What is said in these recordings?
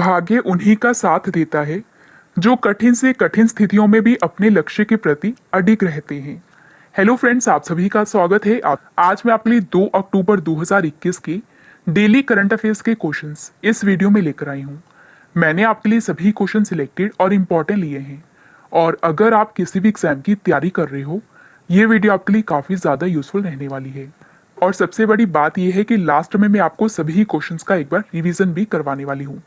भाग्य उन्हीं का साथ देता है जो कठिन से कठिन स्थितियों में भी अपने लक्ष्य के प्रति अडिग रहते हैं। हेलो फ्रेंड्स, आप सभी का स्वागत है। आज मैं आपके लिए 2 अक्टूबर 2021 के डेली करंट अफेयर्स के क्वेश्चंस इस वीडियो में लेकर आई हूँ। मैंने आपके लिए सभी क्वेश्चन सिलेक्टेड और इम्पोर्टेंट लिए हैं, और अगर आप किसी भी एग्जाम की तैयारी कर रहे हो, ये वीडियो आपके लिए काफ़ी ज़्यादा यूजफुल रहने वाली है। और सबसे बड़ी बात यह है कि लास्ट में मैं आपको सभी क्वेश्चंस का एक बार रिवीजन भी करवाने वाली हूँ,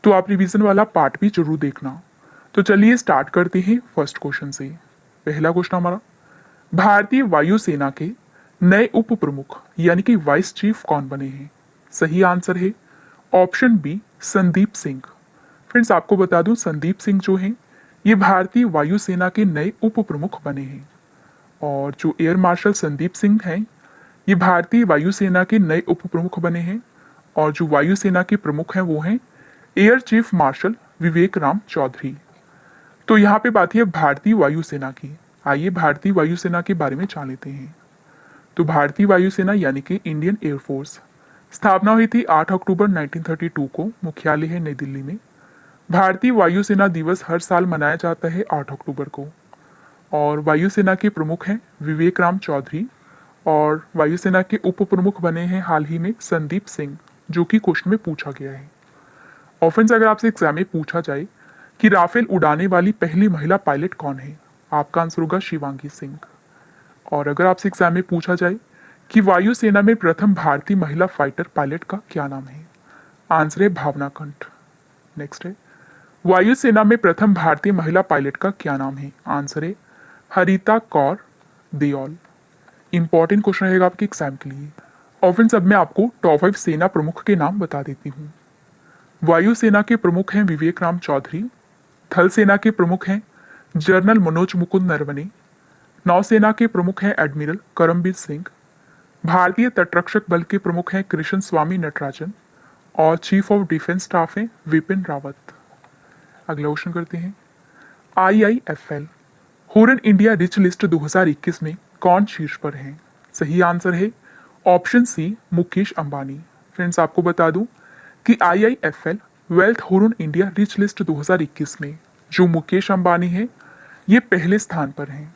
तो आप रिवीजन वाला पार्ट भी जरूर देखना। तो चलिए स्टार्ट करते हैं फर्स्ट क्वेश्चन से। पहला क्वेश्चन हमारा, भारतीय वायुसेना के नए उप प्रमुख यानी कि वाइस चीफ कौन बने हैं? सही आंसर है option B, Sandeep Singh. Friends, आपको बता दूं, संदीप सिंह जो हैं ये भारतीय वायुसेना के नए उप प्रमुख बने हैं। और जो एयर मार्शल संदीप सिंह हैं ये भारतीय वायुसेना के नए उप प्रमुख बने हैं। और जो वायुसेना के प्रमुख हैं वो हैं एयर चीफ मार्शल विवेक राम चौधरी। तो यहाँ पे बात है भारतीय वायुसेना की। आइए भारतीय वायुसेना के बारे में जान लेते हैं। तो भारतीय वायुसेना यानी कि इंडियन एयरफोर्स स्थापना हुई थी 8 अक्टूबर 1932 को। मुख्यालय है नई दिल्ली में। भारतीय वायुसेना दिवस हर साल मनाया जाता है 8 अक्टूबर को। और वायुसेना के प्रमुख हैं विवेक राम चौधरी, और वायुसेना के उप प्रमुख बने हैं हाल ही में संदीप सिंह, जो कि क्वेश्चन में पूछा गया है। और फ्रेंड्स, अगर आपसे एग्जाम में पूछा जाए कि राफेल उड़ाने वाली पहली महिला पायलट कौन है, आपका आंसर होगा शिवांगी सिंह। और अगर आपसे एग्जाम में पूछा जाए कि वायुसेना में प्रथम भारतीय महिला फाइटर पायलट का क्या नाम है, आंसर है भावना कंठ। नेक्स्ट है, वायुसेना में प्रथम भारतीय महिला पायलट का क्या नाम है, आंसर है हरिता कौर देओल। इंपॉर्टेंट क्वेश्चन रहेगा आपके एग्जाम के लिए। और फ्रेंड्स, अब मैं आपको टॉप 5 सेना प्रमुख के नाम बता देती हूँ। वायुसेना के प्रमुख हैं विवेक राम चौधरी। थल सेना के प्रमुख हैं जनरल मनोज मुकुंद नरवणे। नौसेना के प्रमुख हैं एडमिरल करमबीर सिंह। भारतीय तटरक्षक बल के प्रमुख हैं कृष्ण स्वामी नटराजन। और चीफ ऑफ डिफेंस स्टाफ हैं विपिन रावत। अगला क्वेश्चन करते हैं, IIFL Hurun India rich list 2021 में कौन शीर्ष पर है? सही आंसर है option C, Mukesh Ambani. Friends, आपको बता दूं कि IIFL wealth Hurun India rich list 2021 में जो मुकेश अंबानी है ये पहले स्थान पर हैं।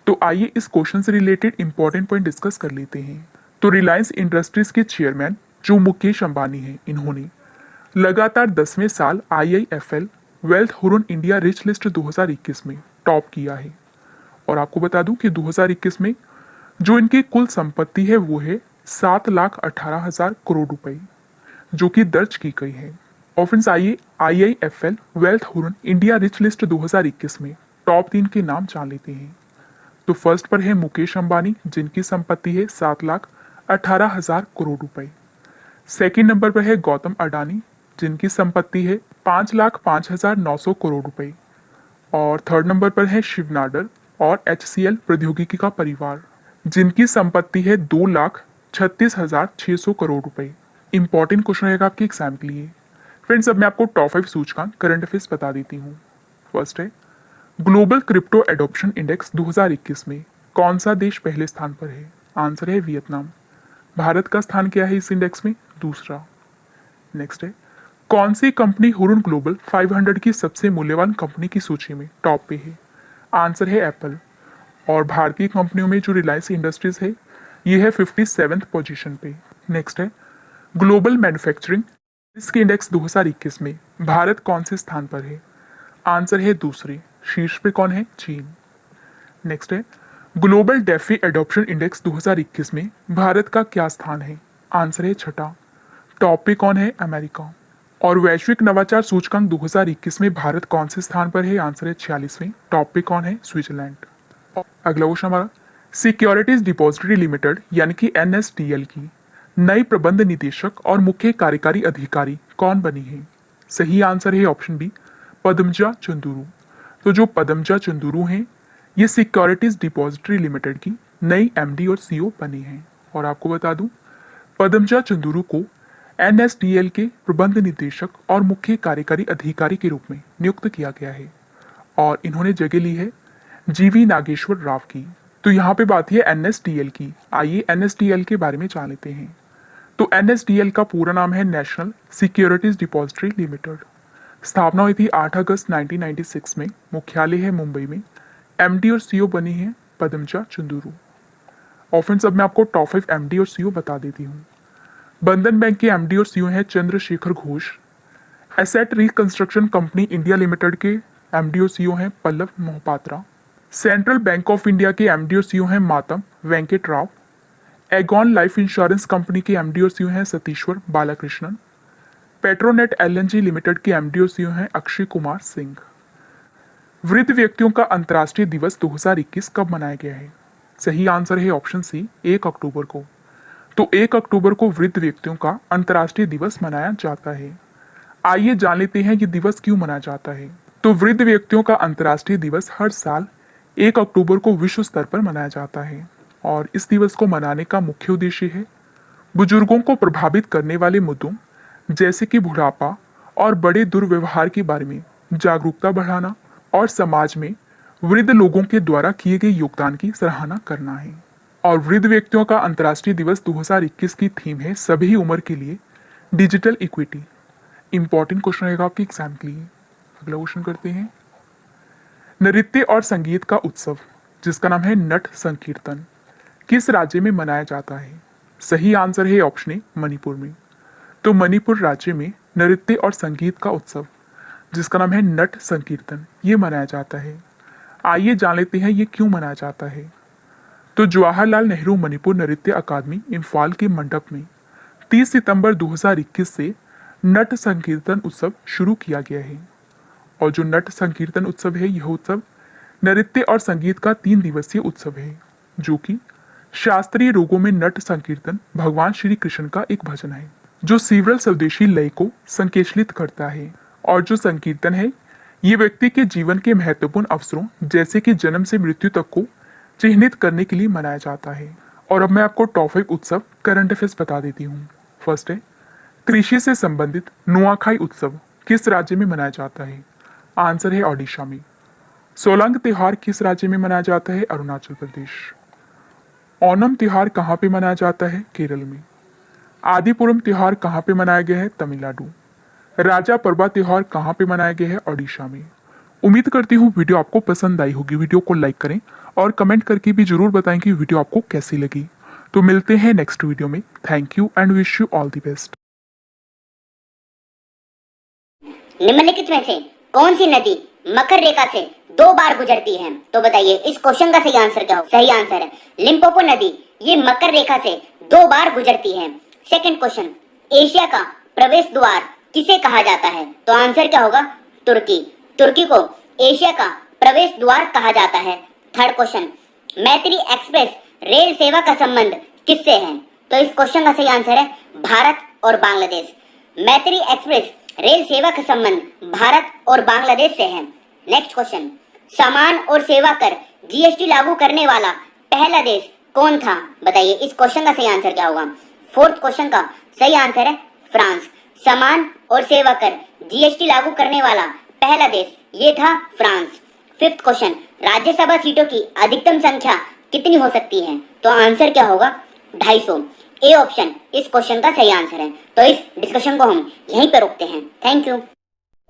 तो आइए इस क्वेश्चन से रिलेटेड इंपॉर्टेंट पॉइंट डिस्कस कर लेते हैं। तो रिलायंस इंडस्ट्रीज के चेयरमैन जो मुकेश अंबानी हैं, इन्होंने लगातार 10वें साल IIFL wealth Hurun India rich list 2021 में टॉप किया है। और आपको बता दूं कि 2021 में जो इनकी कुल संपत्ति है वो है 7,18,000 करोड़ रुपए, जो कि दर्ज की गई है। और फ्रेंड्स, आइए IIFL wealth Hurun India rich list 2021 में टॉप 3 के नाम जान लेते हैं। तो फर्स्ट पर है मुकेश अंबानी, जिनकी संपत्ति है 7,18,000 करोड़ रुपए। सेकेंड नंबर पर है गौतम अडानी, जिनकी संपत्ति है 5,05,900 करोड़ रुपए। और थर्ड नंबर पर है शिव नाडर और HCL प्रौद्योगिकी का परिवार, जिनकी संपत्ति है 2,36,600 करोड़ रुपए। इंपॉर्टेंट क्वेश्चन रहेगा आपके एग्जाम के लिए। फ्रेंड्स, अब मैं आपको टॉप 5 सूचकांक करंट अफेयर्स बता देती हूँ। फर्स्ट है, ग्लोबल क्रिप्टो एडॉप्शन इंडेक्स 2021 में कौन सा देश पहले स्थान पर है? आंसर है वियतनाम। भारत का स्थान क्या है इस इंडेक्स में? दूसरा। नेक्स्ट है, कौन सी कंपनी हुरुन ग्लोबल 500 की सबसे मूल्यवान कंपनी की सूची में टॉप पे है? आंसर है एप्पल। और भारतीय कंपनियों में जो रिलायंस इंडस्ट्रीज है ये है 57th पोजीशन पे। नेक्स्ट है, ग्लोबल मैन्युफैक्चरिंग रिस्क इंडेक्स 2021 में भारत कौन से स्थान पर है? आंसर है दूसरे। शीर्ष पे कौन है? चीन। नेक्स्ट है, ग्लोबल डेफी एडॉप्शन इंडेक्स 2021 में भारत का क्या स्थान है? आंसर है छठा। टॉप पे कौन है? अमेरिका। और वैश्विक नवाचार सूचकांक 2021 में भारत कौन से स्थान पर है? आंसर है 46वें। टॉप पे कौन है? स्विट्जरलैंड। अगला क्वेश्चन हमारा, सिक्योरिटीज डिपॉजिटरी लिमिटेड यानी कि NSDL की नई प्रबंध निदेशक और मुख्य कार्यकारी अधिकारी कौन बनी है? सही आंसर है ऑप्शन बी, पद्मजा चंदुरू। तो जो पद्मजा चंदुरू हैं ये सिक्योरिटीज डिपॉजिटरी लिमिटेड की नई MD और CEO बनी हैं। और आपको बता दूं, पद्मजा चंदुरू को NSDL के प्रबंध निदेशक और मुख्य कार्यकारी अधिकारी के रूप में नियुक्त किया गया है। और इन्होंने जगह ली है GV नागेश्वर राव की। तो यहाँ पे बात है NSDL की। आइए NSDL के बारे में जान लेते हैं। तो NSDL का पूरा नाम है नेशनल सिक्योरिटीज डिपॉजिटरी लिमिटेड। स्थापना हुई थी 8 अगस्त 1996 में। मुख्यालय है मुंबई में। एमडी और सीईओ बनी है पदमजा चंदुरू। और फ्रेंड्स अब मैं आपको टॉप 5 एमडी और सीईओ बता देती हूँ। बंधन बैंक के एमडी और सीईओ हैं Chandrashekhar Ghosh. Asset reconstruction company India limited के एमडी और सीईओ हैं Pallav Mohapatra. Central bank of India के एमडी और सीईओ हैं Matam Venkat Rao. Aegon life insurance company के एमडी और सीईओ हैं Satishwar Balakrishnan. Petronet LNG limited के एमडी और सीईओ हैं अक्षय कुमार सिंह। वृद्ध व्यक्तियों का अंतर्राष्ट्रीय दिवस 2021 कब मनाया गया है? सही आंसर है ऑप्शन सी 1 अक्टूबर को। तो 1 अक्टूबर को वृद्ध व्यक्तियों का अंतर्राष्ट्रीय दिवस मनाया जाता है। आइए जान लेते हैं ये दिवस क्यों मनाया जाता है। तो वृद्ध व्यक्तियों का अंतर्राष्ट्रीय दिवस हर साल 1 अक्टूबर को विश्व स्तर पर मनाया जाता है और इस दिवस को मनाने का मुख्य उद्देश्य है बुजुर्गों को प्रभावित करने वाले मुद्दों जैसे कि बुढ़ापा और बड़े दुर्व्यवहार के बारे में जागरूकता बढ़ाना और समाज में वृद्ध लोगों के द्वारा किए गए योगदान की सराहना करना है। और वृद्ध व्यक्तियों का अंतर्राष्ट्रीय दिवस 2021 की थीम है सभी उम्र के लिए डिजिटल इक्विटी। इंपॉर्टेंट क्वेश्चन रहेगा आपके एग्जाम के लिए। अगला क्वेश्चन करते हैं। नृत्य और संगीत का उत्सव जिसका नाम है नट संकीर्तन किस राज्य में मनाया जाता है? सही आंसर है ऑप्शन ए मणिपुर में। तो मणिपुर राज्य में नृत्य और संगीत का उत्सव जिसका नाम है नट संकीर्तन ये मनाया जाता है। आइए जान लेते हैं ये क्यों मनाया जाता है। तो जवाहरलाल नेहरू मणिपुर नृत्य अकादमी इम्फाल के मंडप में 30 सितंबर 2021 से नट संकीर्तन उत्सव शुरू किया गया है। और जो नट संकीर्तन उत्सव है यह उत्सव नृत्य और संगीत का 3 दिवसीय उत्सव है जो कि शास्त्रीय रागों में नट संकीर्तन भगवान श्री कृष्ण का एक भजन है जो सीवरल स्वदेशी लय को संकेशलित करता है। और जो संकीर्तन है ये व्यक्ति के जीवन के महत्वपूर्ण अवसरों जैसे कि जन्म से मृत्यु तक को चिन्हित करने के लिए मनाया जाता है। और अब मैं आपको टॉप 5 उत्सव करंट अफेयर्स बता देती हूँ। फर्स्ट है कृषि से संबंधित नुआखाई उत्सव किस राज्य में मनाया जाता है? आंसर है ओडिशा में। सोलंग त्योहार किस राज्य में मनाया जाता है? अरुणाचल प्रदेश। ओणम त्योहार कहाँ पे मनाया जाता है? केरल में। आदिपुरम त्योहार कहाँ पे मनाया गया है? तमिलनाडु। राजा परबा त्योहार कहाँ पे मनाया गया है? ओडिशा में। उम्मीद करती हूँ वीडियो आपको पसंद आई होगी। वीडियो को लाइक करें और कमेंट करके भी जरूर बताएं कि वीडियो आपको कैसी लगी। तो मिलते हैं नेक्स्ट वीडियो में। Thank you and wish you all the best. निम्नलिखित में से कौन सी नदी मकर रेखा से 2 बार गुजरती है? तो बताइए इस क्वेश्चन का सही आंसर क्या हो? सही आंसर है लिम्पोपो नदी। ये मकर रेखा से 2 बार गुजरती है। सेकंड क्वेश्चन, एशिया का प्रवेश द्वार किसे कहा जाता है? तो आंसर क्या होगा? तुर्की। तुर्की को एशिया का प्रवेश द्वार कहा जाता है। थर्ड क्वेश्चन, मैत्री एक्सप्रेस रेल सेवा का संबंध किससे है? तो इस क्वेश्चन का सही आंसर है भारत और बांग्लादेश। मैत्री एक्सप्रेस रेल सेवा का संबंध भारत और बांग्लादेश से है। नेक्स्ट क्वेश्चन, सामान और सेवा कर जीएसटी लागू करने वाला पहला देश कौन था? बताइए इस क्वेश्चन का सही आंसर क्या होगा? फोर्थ क्वेश्चन का सही आंसर है फ्रांस। सामान और सेवा कर जीएसटी लागू करने वाला पहला देश ये था फ्रांस। फिफ्थ क्वेश्चन, राज्यसभा सीटों की अधिकतम संख्या कितनी हो सकती है? तो आंसर क्या होगा? 250। ए ऑप्शन इस क्वेश्चन का सही आंसर है। तो इस डिस्कशन को हम यहीं पर रोकते हैं। Thank you.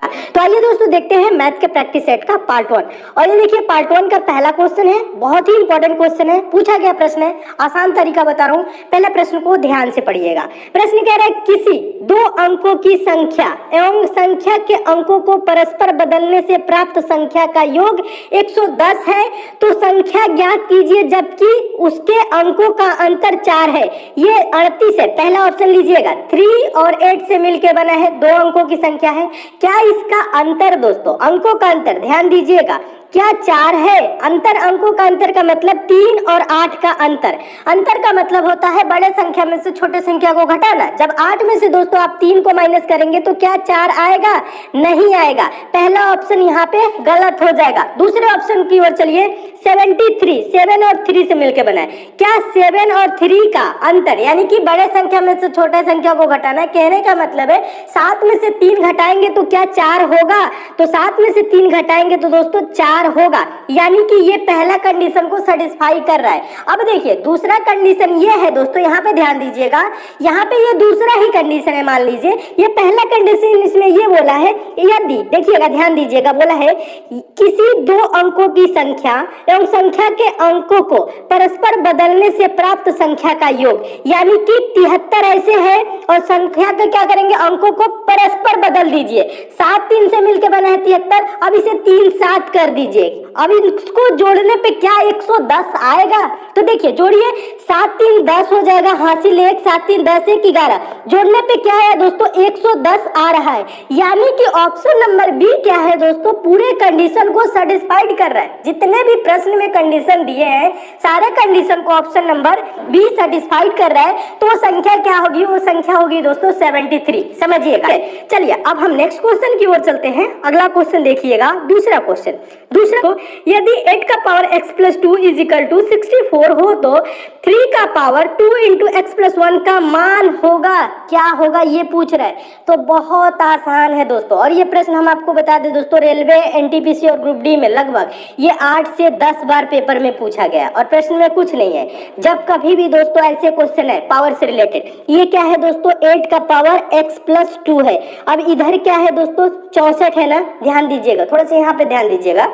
तो आइए दोस्तों देखते हैं मैथ के प्रैक्टिस सेट का पार्ट 1। और ये देखिए पार्ट 1 का पहला क्वेश्चन है, बहुत ही इंपॉर्टेंट क्वेश्चन है, पूछा गया प्रश्न है। आसान तरीका बता रहा हूं, पहले प्रश्न को ध्यान से पढ़िएगा। प्रश्न कह रहा है किसी 2 अंकों की संख्या एवं संख्या के अंकों को परस्पर बदलने से प्राप्त संख्या का योग 110 है तो संख्या ज्ञात कीजिए जबकि उसके अंकों का अंतर 4 है। ये 38 है। पहला ऑप्शन लीजिएगा, 3 और 8 से मिलकर बना है, 2 अंकों की संख्या है। क्या इसका अंतर दोस्तों, अंकों का अंतर ध्यान दीजिएगा, क्या 4 है? अंतर, अंकों का अंतर का मतलब 3 और 8 का अंतर। अंतर का मतलब होता है बड़े संख्या में से छोटे संख्या को घटाना। जब 8 में से दोस्तों आप 3 को माइनस करेंगे तो क्या 4 आएगा? नहीं आएगा। पहला ऑप्शन यहाँ पे गलत हो जाएगा। दूसरे ऑप्शन की ओर चलिए, 73 7 और 3 से मिलकर बना है। क्या 7 और 3 का अंतर यानी कि बड़े संख्या में से छोटे संख्या को घटाना? कहने का मतलब है 7 में से 3 घटाएंगे तो क्या 4 होगा? तो 7 में से 3 घटाएंगे तो दोस्तों 4 बार होगा, यानी कि ये पहला कंडीशन को सेटिस्फाई कर रहा है। अब देखिए दूसरा कंडीशन ये है दोस्तों, यहाँ पे ध्यान दीजिएगा, यहाँ पे ये दूसरा ही कंडीशन है। मान लीजिए ये पहला कंडीशन इसमें ये बोला है, यदि देखिएगा ध्यान दीजिएगा, बोला है किसी दो अंकों की संख्या एवं संख्या के अंकों को परस्पर बदलने से प्राप्त संख्या का योग, यानी कि 73 ऐसे है और संख्या के क्या करेंगे, अंकों को परस्पर बदल दीजिए। 7 3 से मिलकर बना है 73, अब इसे 3 7 कर दीजिए। अब इसको जोड़ने पे क्या 110 आएगा? तो देखिए जोड़िए, 7 3 10 हो जाएगा, हासिल 1, 7 3 10 1 11, जोड़ने पे क्या है दोस्तों 110 आ रहा है। यानी कि ऑप्शन नंबर बी क्या है दोस्तों, पूरे कंडीशन को सेटिस्फाइड कर रहा है। जितने भी प्रश्न में कंडीशन दिए हैं सारे कंडीशन को ऑप्शन नंबर बी सेटिस्फाइड कर रहा है। तो वो संख्या क्या होगी, वो संख्या होगी दोस्तों 73। समझिएगा। चलिए अब हम नेक्स्ट क्वेश्चन की ओर चलते हैं। अगला क्वेश्चन देखिएगा, दूसरा क्वेश्चन। दूसरा को यदि 8 का power x plus 2 is equal to 64 हो तो 3 का पावर 2 इंटू एक्स प्लस 1 का मान होगा, क्या होगा ये पूछ रहा है। तो बहुत आसान है दोस्तों, और ये प्रश्न हम आपको बता दें दोस्तों, रेलवे एनटीपीसी और ग्रुप डी में लगभग ये 8 से 10 बार पेपर में पूछा गया और प्रश्न में कुछ नहीं है। जब कभी भी दोस्तों ऐसे क्वेश्चन है पावर से रिलेटेड, ये क्या है दोस्तों 8 का पावर x प्लस 2 है। अब इधर क्या है दोस्तों 64 है ना, ध्यान दीजिएगा, थोड़ा सा यहाँ पे ध्यान दीजिएगा।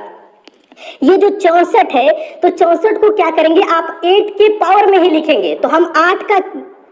ये जो 64 है तो 64 को क्या करेंगे आप 8 के पावर में ही लिखेंगे, तो हम 8 का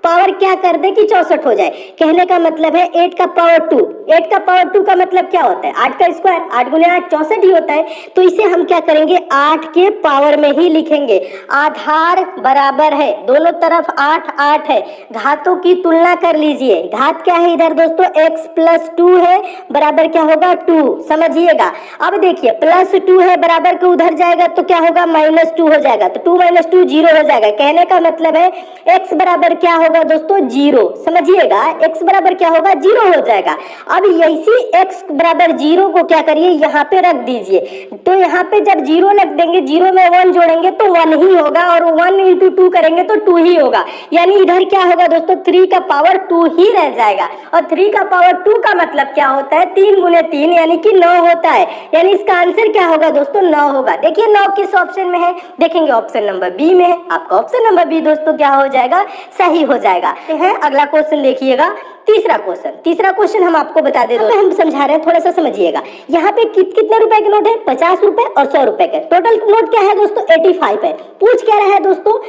पावर क्या कर दे कि 64 हो जाए। कहने का मतलब है 8 का पावर 2, 8 का पावर 2 का मतलब क्या होता है 8 का स्क्वायर, 8 गुने 8 64 ही होता है। तो इसे हम क्या करेंगे 8 के पावर में ही लिखेंगे। आधार बराबर है, दोनों तरफ 8 8 है, घातों की तुलना कर लीजिए। घात क्या है इधर दोस्तों x प्लस 2 है, बराबर क्या होगा 2। समझिएगा। अब देखिए प्लस 2 है, बराबर के उधर जाएगा तो क्या होगा माइनस 2 हो जाएगा, तो 2 माइनस 2 0 हो जाएगा। कहने का मतलब है x बराबर क्या होगा दोस्तों 0। समझिएगा, x बराबर क्या होगा 0 हो जाएगा। अब यही x बराबर 0 को क्या करिए यहाँ पे रख दीजिए। तो यहाँ पे जब 0 रख देंगे, 0 में 1 जोड़ेंगे तो 1 ही होगा, और 1 इंटू 2 करेंगे तो 2 ही होगा। यानी इधर क्या होगा दोस्तों 3 का पावर 2 ही रह जाएगा। और 3 का पावर 2 का मतलब क्या होता है 3 गुने 3 यानी कि 9 होता है। यानी इसका आंसर क्या होगा दोस्तों 9 होगा। देखिए 9 किस ऑप्शन में है, देखेंगे ऑप्शन नंबर बी में है। आपका ऑप्शन नंबर बी दोस्तों क्या हो जाएगा, सही हो जाएगा। है अगला क्वेश्चन देखिएगा, तीसरा क्वेश्चन हम आपको बता दे रहे हैं, हम समझा रहे हैं, थोड़ा सा समझिएगा। यहाँ पे कितने रुपए के नोट है 50 रुपए और 100 रुपए के। टोटल नोट क्या है दोस्तों 85 है। पूछ क्या रहा है दोस्तों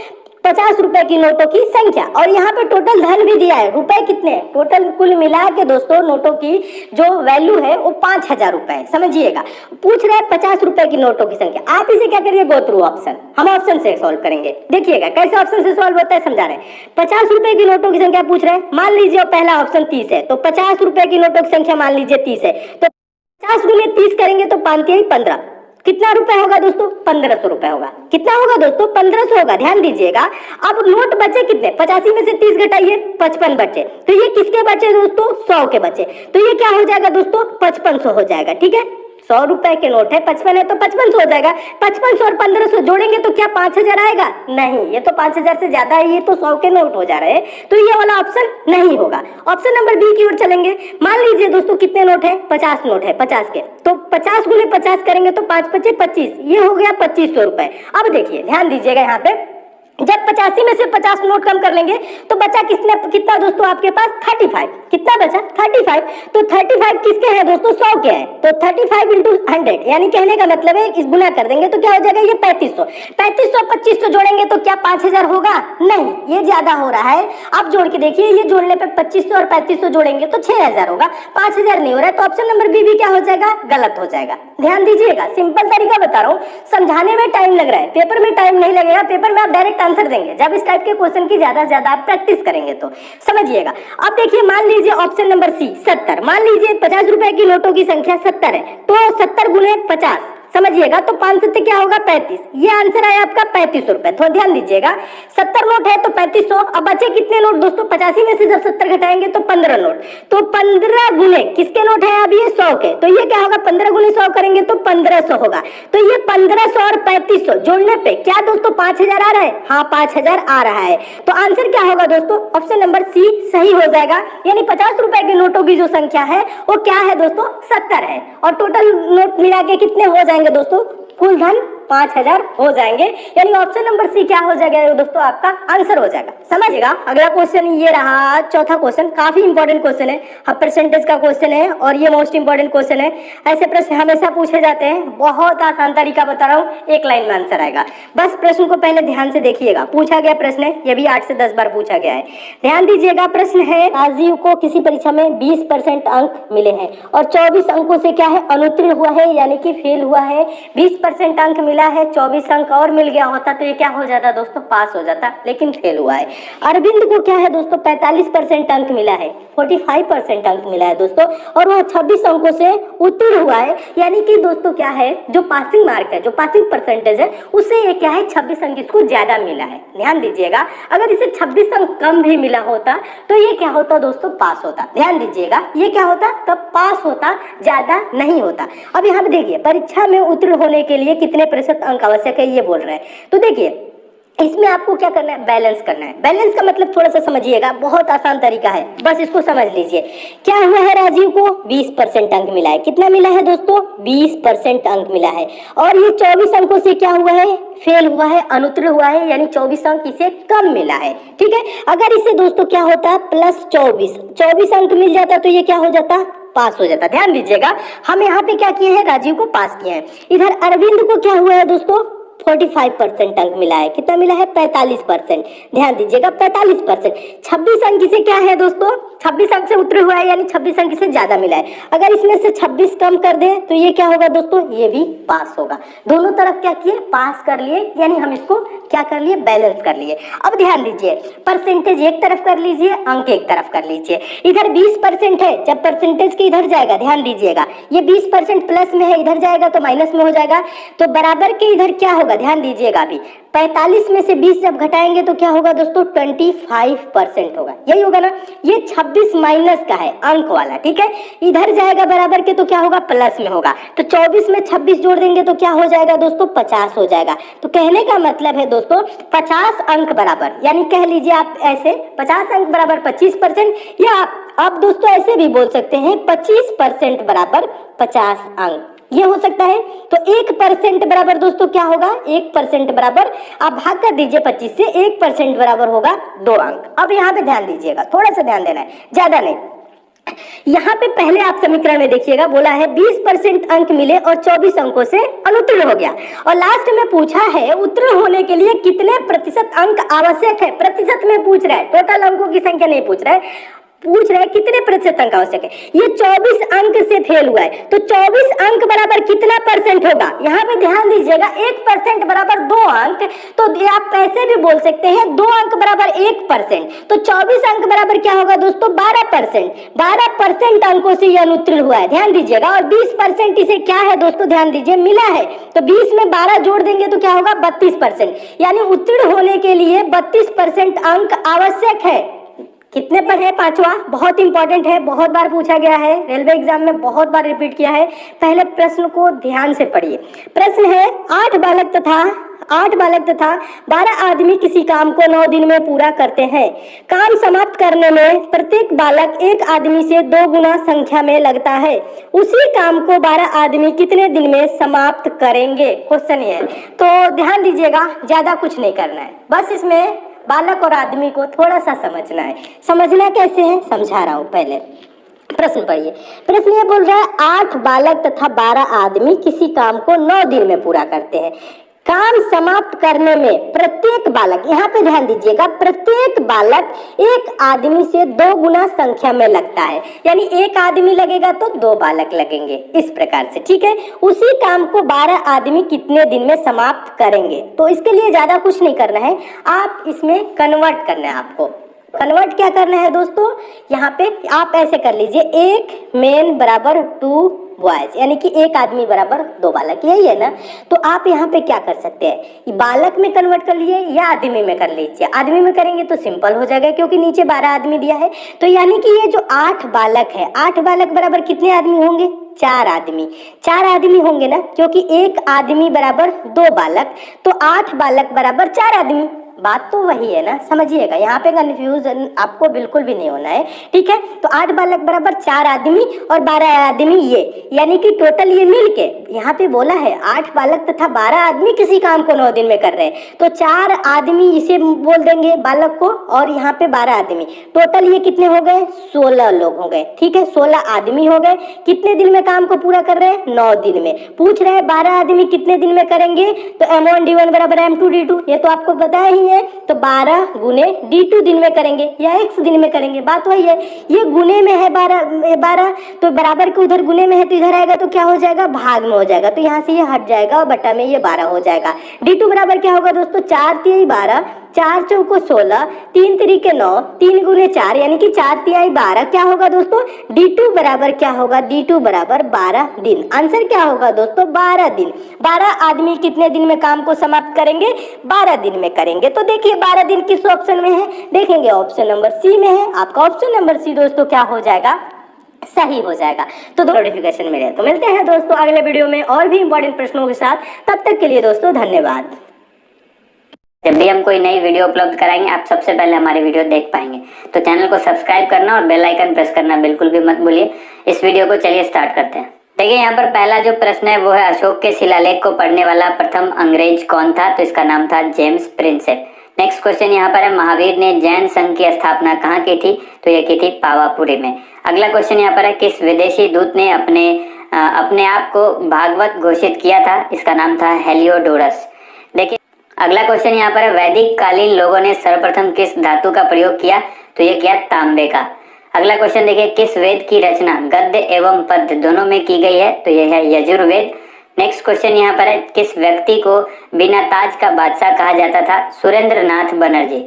50 रुपए की नोटों की संख्या, और यहाँ पे टोटल धन भी दिया है। रुपए कितने, टोटल कुल मिला के दोस्तों नोटों की जो वैल्यू है वो 5000 रुपए है। समझिएगा, पूछ रहे हैं 50 रुपए की नोटों की संख्या। आप इसे क्या करिए गो थ्रू ऑप्शन, हम ऑप्शन से सॉल्व करेंगे। देखिएगा कैसे ऑप्शन से सॉल्व होता है, समझा रहे हैं। 50 रुपए की नोटों की संख्या पूछ रहे हैं, मान लीजिए पहला ऑप्शन 30 है, तो 50 रुपए की नोटों की संख्या मान लीजिए 30 है, तो 50 गुने 30 करेंगे तो 5 15, कितना रुपए होगा दोस्तों 1500 रुपए होगा। कितना होगा दोस्तों 1500 होगा। ध्यान दीजिएगा। अब नोट बचे कितने, 85 में से 30 घटाइए 55 बचे, तो ये किसके बचे दोस्तों 100 के बचे, तो ये क्या हो जाएगा दोस्तों 5500 हो जाएगा। ठीक है, 100 रुपए के नोट है, 55 है तो 5500 हो जाएगा। 5500 और 1500 जोड़ेंगे तो क्या 5000 आएगा, नहीं, ये तो 5000 से ज्यादा है, ये तो 100 के नोट हो जा रहे हैं, तो ये वाला ऑप्शन नहीं होगा। ऑप्शन नंबर बी की ओर चलेंगे। मान लीजिए दोस्तों कितने नोट है 50 नोट है 50 के, तो 50 गुने 50 करेंगे तो 5 5 25, ये हो गया 2500 रुपए। अब देखिए ध्यान दीजिएगा, यहाँ पे जब 85 में से 50 नोट कम कर लेंगे तो बचा कितना दोस्तों आपके पास 35। कितना बचा 35, तो 35 किसके हैं दोस्तों 100 के हैं, तो 35 इंटू 100 यानी कहने का मतलब है इस गुना कर देंगे तो क्या हो जाएगा ये 3500। 3500 2500 जोड़ेंगे तो क्या 5000 होगा, नहीं, ये ज्यादा हो रहा है। अब जोड़ के देखिए, ये जोड़ने पे 2500 और 3500 जोड़ेंगे तो 6000 होगा, 5000 नहीं हो रहा है, तो ऑप्शन नंबर बी भी क्या हो जाएगा गलत हो जाएगा। ध्यान दीजिएगा, सिंपल तरीका बता रहा हूँ, समझाने में टाइम लग रहा है, पेपर में टाइम नहीं लगेगा। पेपर में आप डायरेक्ट आंसर देंगे जब इस टाइप के क्वेश्चन की ज्यादा आप प्रैक्टिस करेंगे तो। समझिएगा। अब देखिए मान लीजिए ऑप्शन नंबर सी 70, मान लीजिए 50 रुपए की नोटों की संख्या 70 है, तो 70 गुने 50, समझिएगा, तो 5 7 क्या होगा 35, ये आंसर आया आपका 3500 रुपए। थोड़ा ध्यान दीजिएगा, 70 नोट है तो 3500। अब बचे कितने नोट दोस्तों 85 में से जब 70 घटाएंगे तो 15 नोट, तो 15 गुने किसके नोट है अब ये 100 के, तो ये क्या होगा 15 गुने 100 करेंगे तो 1500 होगा। तो ये 1500 और 3500 जोड़ने पे क्या दोस्तों 5000 आ रहा है, हाँ 5000 आ रहा है। तो आंसर क्या होगा दोस्तों ऑप्शन नंबर सी सही हो जाएगा। यानी 50 रुपए के नोटों की जो संख्या है वो क्या है दोस्तों 70 है, और टोटल नोट मिला के कितने हो जाएंगे दोस्तों कुल धन 5000 हो जाएंगे। यानी ऑप्शन नंबर सी क्या हो जाएगा दोस्तों, आपका आंसर हो जाएगा। समझिएगा। अगला क्वेश्चन ये रहा, चौथा क्वेश्चन, काफी इंपॉर्टेंट क्वेश्चन है, परसेंटेज का क्वेश्चन है और ये मोस्ट इंपॉर्टेंट क्वेश्चन है। ऐसे प्रश्न हमेशा पूछे जाते हैं, बहुत आसान तरीका बता रहा हूँ, एक लाइन में आंसर आएगा। बस प्रश्न को पहले ध्यान से देखिएगा। पूछा गया प्रश्न है, ये भी 8 से 10 बार पूछा गया है। ध्यान दीजिएगा। प्रश्न है, राजीव को किसी परीक्षा में 20% अंक मिले हैं और 24 अंकों से क्या है, अनुत्तीर्ण हुआ है, यानी कि फेल हुआ है। 20% अंक मिला है, 24 अंक और मिल गया होता तो ये क्या हो जाता दोस्तों, पास हो जाता, लेकिन फेल हुआ है। अरविंद को क्या है दोस्तों, 45% अंक मिला है, 45% अंक मिला है दोस्तों, और वह 26 अंकों से उत्तीर्ण हुआ है। यानी कि दोस्तों क्या है, जो पासिंग मार्क है, जो पासिंग परसेंटेज है, उससे ये क्या है, 26 अंक इसको ज्यादा मिला है। ध्यान दीजिएगा। अगर इसे 26 अंक कम भी मिला होता तो ये क्या होता दोस्तों, पास होता। ध्यान दीजिएगा, ये क्या होता, तब पास होता, ज्यादा नहीं होता। अब यहाँ पे देखिए, परीक्षा में उत्तीर्ण होने के लिए कितने प्रतिशत अंक आवश्यक है, ये बोल रहे हैं। तो देखिए, इसमें आपको क्या करना है, बैलेंस करना है। बैलेंस का मतलब थोड़ा सा समझिएगा, बहुत आसान तरीका है, बस इसको समझ लीजिए। क्या हुआ है, राजीव को 20% अंक मिला है। कितना मिला है दोस्तों, 20% अंक मिला है, और ये 24 अंकों से क्या हुआ है, फेल हुआ है, अनुत्तीर्ण हुआ है, यानी 24 अंक इसे कम मिला है। ठीक है। अगर इसे दोस्तों क्या होता है, प्लस 24 अंक मिल जाता तो ये क्या हो जाता, पास हो जाता। ध्यान दीजिएगा, हम यहाँ पे क्या किए हैं, राजीव को पास किए हैं। इधर अरविंद को क्या हुआ है दोस्तों, 45% अंक मिला है। कितना मिला है, 45%। ध्यान दीजिएगा, 45%। 26 अंक से क्या है दोस्तों, 26 अंक से उत्तीर्ण हुआ है, यानी 26 अंक से ज्यादा मिला है। अगर इसमें से 26 कम कर दे तो ये क्या होगा दोस्तों, ये भी पास होगा। दोनों तरफ क्या किए, पास कर लिए, यानी हम इसको क्या कर लिए, बैलेंस कर लिए। अब ध्यान दीजिए, परसेंटेज एक तरफ कर लीजिए, अंक एक तरफ कर लीजिए। इधर 20% है, जब परसेंटेज के इधर जाएगा, ध्यान दीजिएगा, ये 20% प्लस में है, इधर जाएगा तो माइनस में हो जाएगा, तो बराबर के इधर क्या होगा, ध्यान दीजिएगा। अभी 45 में से 20 जब घटाएंगे तो क्या होगा दोस्तों, 25% होगा। यही होगा ना, ये 26 माइनस का है, अंक वाला। ठीक है। इधर जाएगा बराबर के तो क्या होगा, प्लस में होगा, तो 24 में 26 जोड़ देंगे तो क्या हो जाएगा दोस्तों, 50 हो जाएगा। तो कहने का मतलब है दोस्तों, 50 अंक बराबर, यानी कह लीजिए आप ऐसे, 50 अंक बराबर 25%, या आप दोस्तों ऐसे भी बोल सकते हैं 25% बराबर 50 अंक, ये हो सकता है। तो 1% बराबर दोस्तों क्या होगा, 1% बराबर, आप भाग कर दीजिए 25 से, 1% बराबर होगा 2 अंक। अब यहाँ पे ध्यान दीजिएगा, थोड़ा सा ध्यान देना है, ज्यादा नहीं। यहाँ पे पहले आप समीकरण में देखिएगा, बोला है 20% अंक मिले और 24 अंकों से अनुत्तीर्ण हो गया, और लास्ट में पूछा है उत्तीर्ण होने के लिए कितने प्रतिशत अंक आवश्यक है। प्रतिशत में पूछ रहा है, टोटल अंकों की संख्या नहीं पूछ रहा है, पूछ रहे हैं कितने प्रतिशत अंक आवश्यक है। ये 24 अंक से फेल हुआ है, तो 24 अंक बराबर कितना परसेंट होगा, यहाँ पे ध्यान दीजिएगा, 1% बराबर 2 अंक, तो आप ऐसे भी बोल सकते हैं 2 अंक बराबर 1%, तो 24 अंक बराबर क्या होगा दोस्तों, 12%। 12% अंकों से ये अनुत्तीर्ण हुआ है, ध्यान दीजिएगा, और 20% इसे क्या है दोस्तों, ध्यान दीजिए, मिला है, तो 20 में 12 जोड़ देंगे तो क्या होगा, 32%, यानी उत्तीर्ण होने के लिए 32% अंक आवश्यक है। कितने पर है, पांचवा, बहुत इंपॉर्टेंट है, बहुत बार पूछा गया है, रेलवे एग्जाम में बहुत बार रिपीट किया है। पहले प्रश्न को ध्यान से पढ़िए। प्रश्न है, 8 बालक तथा 12 आदमी किसी काम को 9 दिन में पूरा करते हैं। काम समाप्त करने में प्रत्येक बालक एक आदमी से 2 गुना संख्या में लगता है। उसी काम को 12 आदमी कितने दिन में समाप्त करेंगे, क्वेश्चन ये है। तो ध्यान दीजिएगा, ज्यादा कुछ नहीं करना है, बस इसमें बालक और आदमी को थोड़ा सा समझना है। समझना कैसे है, समझा रहा हूं। पहले प्रश्न पढ़िए। प्रश्न ये बोल रहा है, 8 बालक तथा 12 आदमी किसी काम को 9 दिन में पूरा करते हैं। काम समाप्त करने में प्रत्येक बालक, यहाँ पे ध्यान दीजिएगा, प्रत्येक बालक एक आदमी से 2 गुना संख्या में लगता है, यानी एक आदमी लगेगा तो 2 बालक लगेंगे, इस प्रकार से। ठीक है। उसी काम को 12 आदमी कितने दिन में समाप्त करेंगे। तो इसके लिए ज्यादा कुछ नहीं करना है, आप इसमें कन्वर्ट करना है। आपको कन्वर्ट क्या करना है दोस्तों, यहाँ पे आप ऐसे कर लीजिए, 1 मेन बराबर 2 बॉयज, यानी कि एक आदमी बराबर 2 बालक, यही है ना। तो आप यहाँ पे क्या कर सकते हैं, बालक में कन्वर्ट कर लिए या आदमी में कर लीजिए। आदमी में करेंगे तो सिंपल हो जाएगा, क्योंकि नीचे 12 आदमी दिया है। तो यानी कि ये जो 8 बालक है, 8 बालक बराबर कितने आदमी होंगे, 4 आदमी। 4 आदमी होंगे ना, क्योंकि एक आदमी बराबर 2 बालक, तो 8 बालक बराबर 4 आदमी। बात तो वही है ना, समझिएगा, यहाँ पे कंफ्यूजन आपको बिल्कुल भी नहीं होना है, ठीक है। तो 8 बालक बराबर 4 आदमी और 12 आदमी ये, यानी कि टोटल ये मिल के यहाँ पे बोला है 8 बालक तथा 12 आदमी किसी काम को 9 दिन में कर रहे हैं, तो 4 आदमी इसे बोल देंगे बालक को, और यहाँ पे 12 आदमी, टोटल ये कितने हो गए, 16 लोग हो गए, ठीक है। 16 आदमी हो गए, कितने दिन में काम को पूरा कर रहे हैं, 9 दिन में। पूछ रहे हैं 12 आदमी कितने दिन में करेंगे, तो M1 D1 बराबर M2 D2, ये तो आपको पता ही है, तो 12 गुने D2 दिन में करेंगे या x दिन में करेंगे, बात वही है। ये गुने में है 12 तो बराबर के उधर गुने में है, तो इधर आएगा तो क्या हो जाएगा, भाग में हो जाएगा, तो यहाँ से ये हट जाएगा और बटा में ये 12 हो जाएगा। D2 बराबर क्या होगा दोस्तों, 4 तिहाई 12, 4 चौको 16, 3 तिरिके 9, 3 गुने 4 यानी कि 4 तिहाई 12, क्या होगा दोस्तों, D2 बराबर क्या होगा, D2 बराबर 12 दिन। आंसर क्या होगा दोस्तों, 12 दिन। 12 आदमी कितने दिन में काम को समाप्त करेंगे, 12 दिन में करेंगे। तो देखिए 12 दिन किस ऑप्शन में है, देखेंगे ऑप्शन नंबर सी में है। आपका ऑप्शन नंबर सी दोस्तों क्या हो जाएगा, सही हो जाएगा। तो नोटिफिकेशन मिले तो मिलते हैं दोस्तों अगले वीडियो में और भी इंपॉर्टेंट प्रश्नों के साथ। तब तक के लिए दोस्तों धन्यवाद। जब भी हम कोई नई वीडियो उपलब्ध कराएंगे आप सबसे पहले हमारी वीडियो देख पाएंगे। तो चैनल को सब्सक्राइब करना और बेल आइकन प्रेस करना बिल्कुल भी मत भूलिए। इस वीडियो को चलिए स्टार्ट करते हैं। देखिए यहाँ पर पहला जो प्रश्न है वो है अशोक के शिलालेख को पढ़ने वाला प्रथम अंग्रेज कौन था, तो इसका नाम था जेम्स प्रिंसेप। नेक्स्ट क्वेश्चन यहाँ पर है महावीर ने जैन संघ की स्थापना कहाँ की थी, तो ये की थी पावापुरी में। अगला क्वेश्चन यहाँ पर है किस विदेशी दूत ने अपने आप को भागवत घोषित किया था, इसका नाम था हेलियोडोरस। देखिए अगला क्वेश्चन यहाँ पर है वैदिक कालीन लोगों ने सर्वप्रथम किस धातु का प्रयोग किया, तो ये किया तांबे का। अगला क्वेश्चन देखिए किस वेद की रचना गद्य एवं पद्य दोनों में की गई है, तो यह है यजुर्वेद। नेक्स्ट क्वेश्चन यहाँ पर है किस व्यक्ति को बिना ताज का बादशाह कहा जाता था, सुरेंद्र नाथ बनर्जी।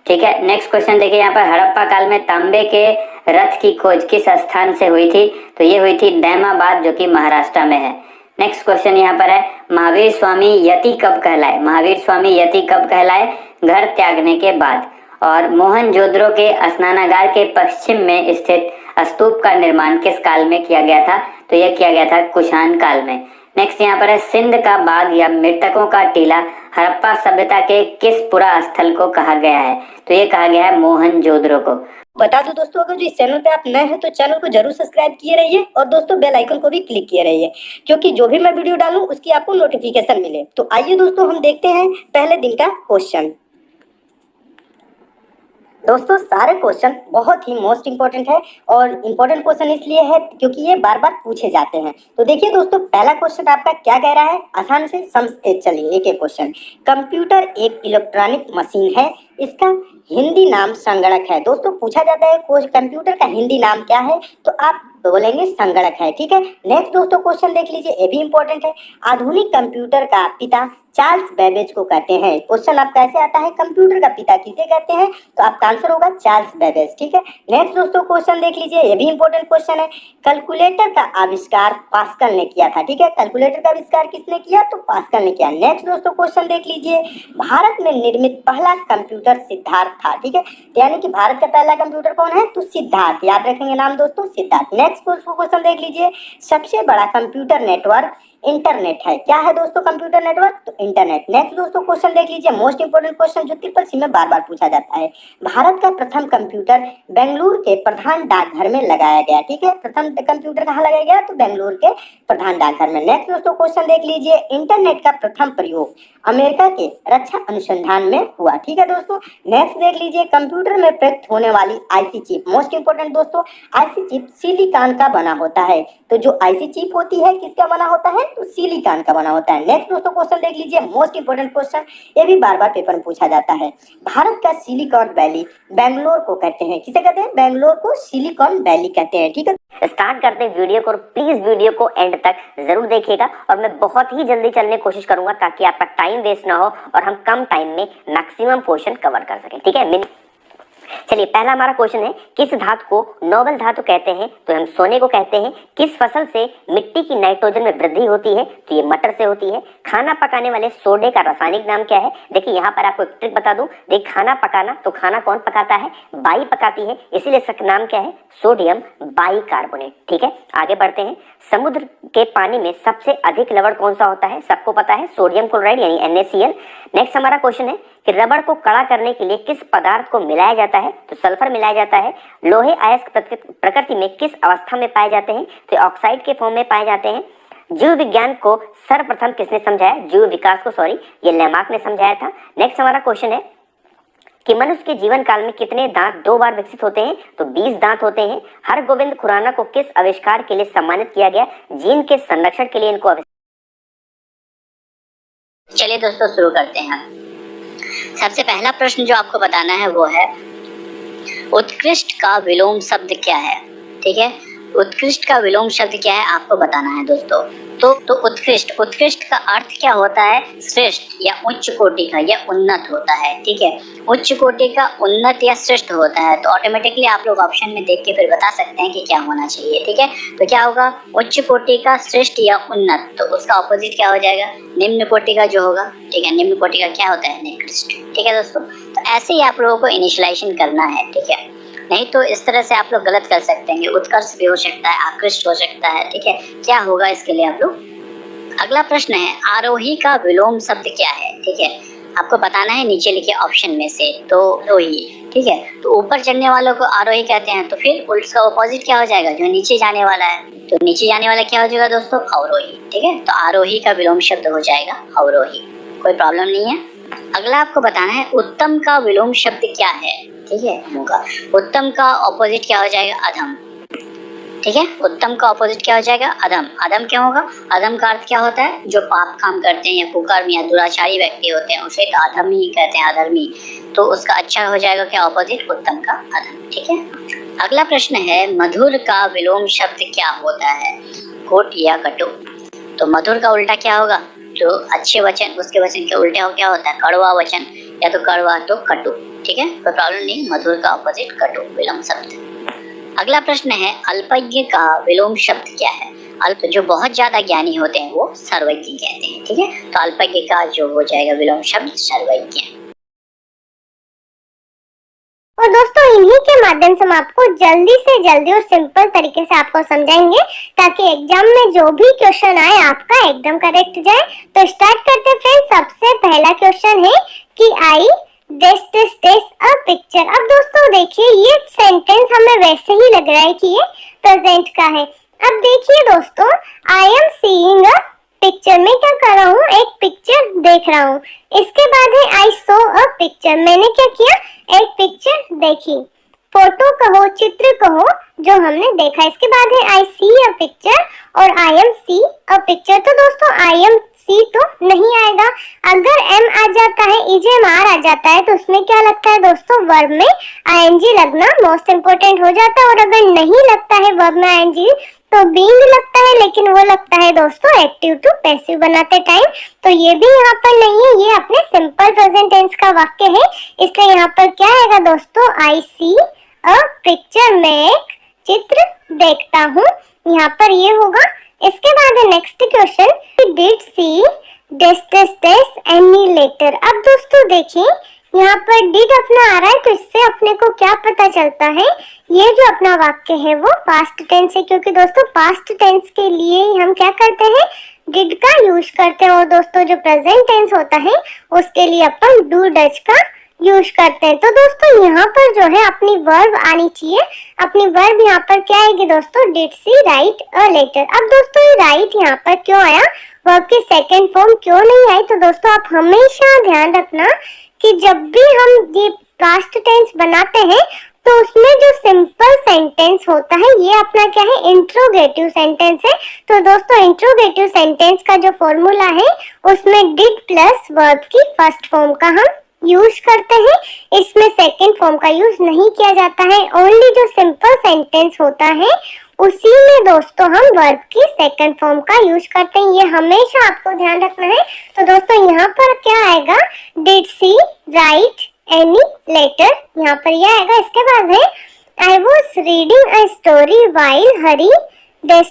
ठीक है। नेक्स्ट क्वेश्चन देखिए यहाँ पर हड़प्पा काल में तांबे के रथ की खोज किस स्थान से हुई थी, तो ये हुई थी दैमाबाद जो कि महाराष्ट्र में है। नेक्स्ट क्वेश्चन यहाँ पर है महावीर स्वामी यति कब कहलाए, महावीर स्वामी यति कब कहलाए, घर त्यागने के बाद। और मोहनजोदड़ो के स्नानागार के पश्चिम में स्थित स्तूप का निर्माण किस काल में किया गया था, तो यह किया गया था कुषाण काल में। नेक्स्ट यहाँ पर है सिंध का बाग या मृतकों का टीला हड़प्पा सभ्यता के किस पुरा स्थल को कहा गया है, तो ये कहा गया है मोहनजोदड़ो को। बता दो दोस्तों अगर जो इस चैनल पे आप नए हैं तो चैनल को जरूर सब्सक्राइब किए रहिए और दोस्तों बेल आइकन को भी क्लिक किए रहिए, क्योंकि जो भी मैं वीडियो डालूं उसकी आपको नोटिफिकेशन मिले। तो आइए दोस्तों हम देखते हैं पहले दिन का क्वेश्चन। दोस्तों सारे क्वेश्चन बहुत ही मोस्ट इंपॉर्टेंट है और इम्पोर्टेंट क्वेश्चन इसलिए है क्योंकि ये बार बार पूछे जाते हैं। तो देखिए दोस्तों पहला क्वेश्चन आपका क्या कह रहा है, आसान से समझते चलिए एक एक क्वेश्चन। कंप्यूटर एक इलेक्ट्रॉनिक मशीन है, इसका हिंदी नाम संगणक है। दोस्तों पूछा जाता है कंप्यूटर का हिंदी नाम क्या है, तो आप बोलेंगे संगणक है, ठीक है। नेक्स्ट दोस्तों क्वेश्चन देख लीजिए, ये भी इंपॉर्टेंट है। आधुनिक कंप्यूटर का पिता चार्ल्स बेबेज को कहते हैं। क्वेश्चन आपका ऐसे आता है कंप्यूटर का पिता किसे कहते हैं, तो आपका आंसर होगा चार्ल्स बेबेज, ठीक है। नेक्स्ट दोस्तों क्वेश्चन देख लीजिए, ये भी इंपॉर्टेंट क्वेश्चन है। कैलकुलेटर का आविष्कार पास्कल ने किया था, ठीक है। कैलकुलेटर का आविष्कार किसने किया, तो पास्कल ने किया। नेक्स्ट दोस्तों क्वेश्चन देख लीजिए, भारत में निर्मित पहला कंप्यूटर सिद्धार्थ था, ठीक है। यानी कि भारत का पहला कंप्यूटर कौन है, तो सिद्धार्थ, याद रखेंगे नाम दोस्तों सिद्धार्थ। नेक्स्ट क्वेश्चन देख लीजिए, सबसे बड़ा कंप्यूटर नेटवर्क इंटरनेट है। क्या है दोस्तों कंप्यूटर नेटवर्क, तो इंटरनेट। नेक्स्ट दोस्तों क्वेश्चन देख लीजिए, मोस्ट इंपोर्टेंट क्वेश्चन जो ट्रिपल सी में बार बार पूछा जाता है। भारत का प्रथम कंप्यूटर बेंगलुरु के प्रधान डाकघर में लगाया गया, ठीक है। प्रथम कंप्यूटर कहाँ लगाया गया, तो बेंगलुरु के प्रधान डाकघर में। नेक्स्ट दोस्तों क्वेश्चन देख लीजिए, इंटरनेट का प्रथम प्रयोग अमेरिका के रक्षा अनुसंधान में हुआ, ठीक है दोस्तों। नेक्स्ट देख लीजिए, कंप्यूटर में प्रयुक्त होने वाली आईसी चिप, मोस्ट इंपोर्टेंट दोस्तों, आईसी चिप सिलिकॉन का बना होता है। तो जो आईसी चिप होती है किसका बना होता है, तो सिलिकॉन का बना होता है। नेक्स्ट दोस्तों क्वेश्चन देख लीजिए, मोस्ट इंपोर्टेंट क्वेश्चन, ये भी बार बार पेपर में पूछा जाता है। भारत का सिलिकॉन वैली बेंगलोर को कहते हैं, किसे कहते हैं, बेंगलोर को सिलिकॉन वैली कहते हैं, ठीक है। स्टार्ट करते हैं वीडियो को, और प्लीज वीडियो को एंड तक जरूर देखिएगा और मैं बहुत ही जल्दी चलने की कोशिश करूंगा ताकि आपका टाइम वेस्ट ना हो और हम कम टाइम में मैक्सिमम पोर्शन कवर कर सकें, ठीक है। चलिए पहला हमारा क्वेश्चन है, किस धातु को नोबल धातु कहते हैं, तो हम सोने को कहते हैं। किस फसल से मिट्टी की नाइट्रोजन में वृद्धि होती है, तो ये मटर से होती है। खाना पकाने वाले सोडे का रासायनिक नाम क्या है, देखिए यहाँ पर आपको एक ट्रिक बता दूं, देखिए खाना पकाना, तो खाना कौन पकाता है, बाई पकाती है, इसीलिए इसका नाम क्या है, सोडियम बाइकार्बोनेट, ठीक है। आगे बढ़ते हैं, समुद्र के पानी में सबसे अधिक लवण कौन सा होता है, सबको पता है सोडियम क्लोराइड यानी NaCl। नेक्स्ट हमारा क्वेश्चन है कि रबड़ को कड़ा करने के लिए किस पदार्थ को मिलाया जाता है, तो सल्फर मिलाया जाता है। लोहे अयस्क प्रकृति में किस अवस्था में पाए जाते हैं, तो ऑक्साइड के फॉर्म में पाए जाते हैं। जीव विज्ञान को सर्वप्रथम किसने समझाया, जीव विकास को सॉरी ये लेमार्क ने समझाया था। नेक्स्ट हमारा क्वेश्चन है कि मनुष्य के जीवन काल में कितने दांत 2 बार विकसित होते हैं, तो 20 दांत होते हैं। हरगोविंद खुराना को किस आविष्कार के लिए सम्मानित किया गया, जीन के संरक्षण के लिए इनको। चलिए दोस्तों शुरू करते हैं। सबसे पहला प्रश्न जो आपको बताना है वो है उत्कृष्ट का विलोम शब्द क्या है। ठीक है, उत्कृष्ट का विलोम शब्द क्या है आपको बताना है दोस्तों। तो उत्कृष्ट का अर्थ क्या होता है, श्रेष्ठ या उच्च कोटि का या उन्नत होता है। ठीक है, उच्च कोटि का उन्नत या श्रेष्ठ होता है। तो ऑटोमेटिकली आप लोग ऑप्शन में देख के फिर बता सकते हैं कि क्या होना चाहिए। ठीक है, तो क्या होगा, उच्च कोटि का, श्रेष्ठ या उन्नत। तो उसका ऑपोजिट क्या हो जाएगा, निम्न कोटि का जो होगा। ठीक है, निम्न कोटि का क्या होता है, निकृष्ट। ठीक है दोस्तों, तो ऐसे ही आप लोगों को इनिशियलाइजेशन करना है। ठीक है, नहीं तो इस तरह से आप लोग गलत कर सकते हैं। उत्कर्ष भी हो सकता है, आकृष्ट हो सकता है। ठीक है, क्या होगा इसके लिए आप लोग। अगला प्रश्न है आरोही का विलोम शब्द क्या है। ठीक है, आपको बताना है, नीचे लिखे ऑप्शन में से। तो आरोही, ठीक है, तो ऊपर चढ़ने वालों को आरोही कहते हैं। तो फिर उसका ऑपोजिट क्या हो जाएगा, जो नीचे जाने वाला है। तो नीचे जाने वाला क्या हो जाएगा दोस्तों, अवरोही। ठीक है, तो आरोही का विलोम शब्द हो जाएगा अवरोही, कोई प्रॉब्लम नहीं है। अगला आपको बताना है उत्तम का विलोम शब्द क्या है। ठीक है, होगा उत्तम का ऑपोजिट क्या हो जाएगा, अधम। ठीक है, उत्तम का ऑपोजिट क्या हो जाएगा, अधम। अधम क्यों होगा, अधम का अर्थ क्या होता है, जो पाप काम करते हैं या कुकर्म या दुराचारी व्यक्ति होते हैं उसे तो अधम ही कहते हैं, अधर्मी। तो उसका अच्छा हो जाएगा क्या ऑपोजिट, उत्तम का अधम। ठीक है, अगला प्रश्न है मधुर का विलोम शब्द क्या होता है, कोट या कटु। तो मधुर का उल्टा क्या होगा, जो अच्छे वचन, उसके वचन के उल्टे हो क्या होता है, कड़वा वचन, या तो कड़वा तो कटु। ठीक है, कोई प्रॉब्लम नहीं, मधुर का ऑपोजिट कटु विलोम शब्द। अगला प्रश्न है अल्पज्ञ का विलोम शब्द क्या है। अल्प जो बहुत ज्यादा ज्ञानी होते हैं वो सर्वज्ञ कहते हैं। ठीक है, तो अल्पज्ञ का जो हो जाएगा विलोम शब्द सर्वज्ञ। और दोस्तों इन्हीं के माध्यम से हम आपको जल्दी से जल्दी और सिंपल तरीके से आपको समझाएंगे ताकि एग्जाम में जो भी क्वेश्चन आए आपका एकदम करेक्ट जाए। तो स्टार्ट करते हैं फ्रेंड्स। सबसे पहला क्वेश्चन है कि आई दिस अ पिक्चर। अब दोस्तों देखिए ये सेंटेंस हमें वैसे ही लग रहा है कि ये प्रेजेंट का है। अब देखिए दोस्तों, I am seeing a picture, मैं क्या कर रहा हूँ, एक पिक्चर देख रहा हूँ। इसके बाद है आई सो अ पिक्चर, मैंने क्या किया, एक पिक्चर देखी। फोटो कहो, चित्र कहो, जो हमने देखा। इसके बाद है आई सी अ पिक्चर और I M C a picture. तो दोस्तों आई एम सी तो नहीं आएगा। अगर एम आ जाता है, ईजेएमआर आ जाता है तो उसमें क्या लगता है दोस्तों, वर्ब में आईएनजी लगना मोस्ट इंपोर्टेंट हो जाता है। और अगर नहीं लगता है वर्ब में आईएनजी तो बीइंग लगता है, लेकिन वो लगता है दोस्तों एक्टिव टू पैसिव बनाते टाइम। तो ये भी यहाँ पर नहीं है, ये अपने सिंपल प्रेजेंट टेंस का वाक्य है। इसलिए यहाँ पर क्या आएगा दोस्तों, आई सी अ पिक्चर, मैं एक चित्र देखता हूँ, यहाँ पर ये होगा। इसके बाद है next question, did see this any letter. अब दोस्तों देखिए यहाँ पर डिड अपना आ रहा है, तो इससे अपने को क्या पता चलता है, ये जो अपना वाक्य है वो पास्ट टेंस है। क्योंकि दोस्तों पास्ट टेंस के लिए हम क्या करते हैं, डिड का यूज करते हैं। और दोस्तों जो प्रेजेंट टेंस होता है उसके लिए अपन डू डज का यूज करते हैं। तो दोस्तों यहाँ पर जो है अपनी वर्ब आनी चाहिए। अपनी वर्ब यहाँ पर क्या आएगी दोस्तों, did see write a letter. अब दोस्तों ये राइट यहाँ पर क्यों आया, वर्ब की सेकंड फॉर्म क्यों नहीं आई। तो दोस्तों आप हमेशा ध्यान रखना कि जब भी हम ये पास्ट टेंस बनाते हैं तो उसमें जो सिंपल सेंटेंस होता है ये अपना क्या है, इंट्रोगेटिव सेंटेंस है। तो दोस्तों इंट्रोगेटिव सेंटेंस का जो फॉर्मूला है उसमें डिड प्लस वर्ब की फर्स्ट फॉर्म का हम यूज करते हैं, इसमें सेकंड फॉर्म का यूज नहीं किया जाता है। ओनली जो सिंपल सेंटेंस होता है उसी में दोस्तों हम वर्ब की सेकंड फॉर्म का यूज करते हैं, ये हमेशा आपको ध्यान रखना है। तो दोस्तों यहाँ पर क्या आएगा, did see write any letter, यहाँ पर ये आएगा। इसके बाद है I was reading a story while hurry this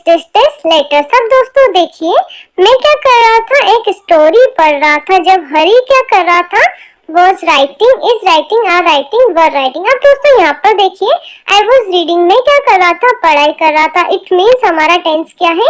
letter. सब दोस्तों देखिए मैं क्या कर रहा था, एक स्टोरी पढ़ रहा था, जब हरी क्या कर रहा था, was writing, is writing, are writing, were writing। अब दोस्तों यहाँ पर देखिए I was reading में क्या कर रहा था, पढ़ाई कर रहा था। इट मीन्स हमारा टेंस क्या है,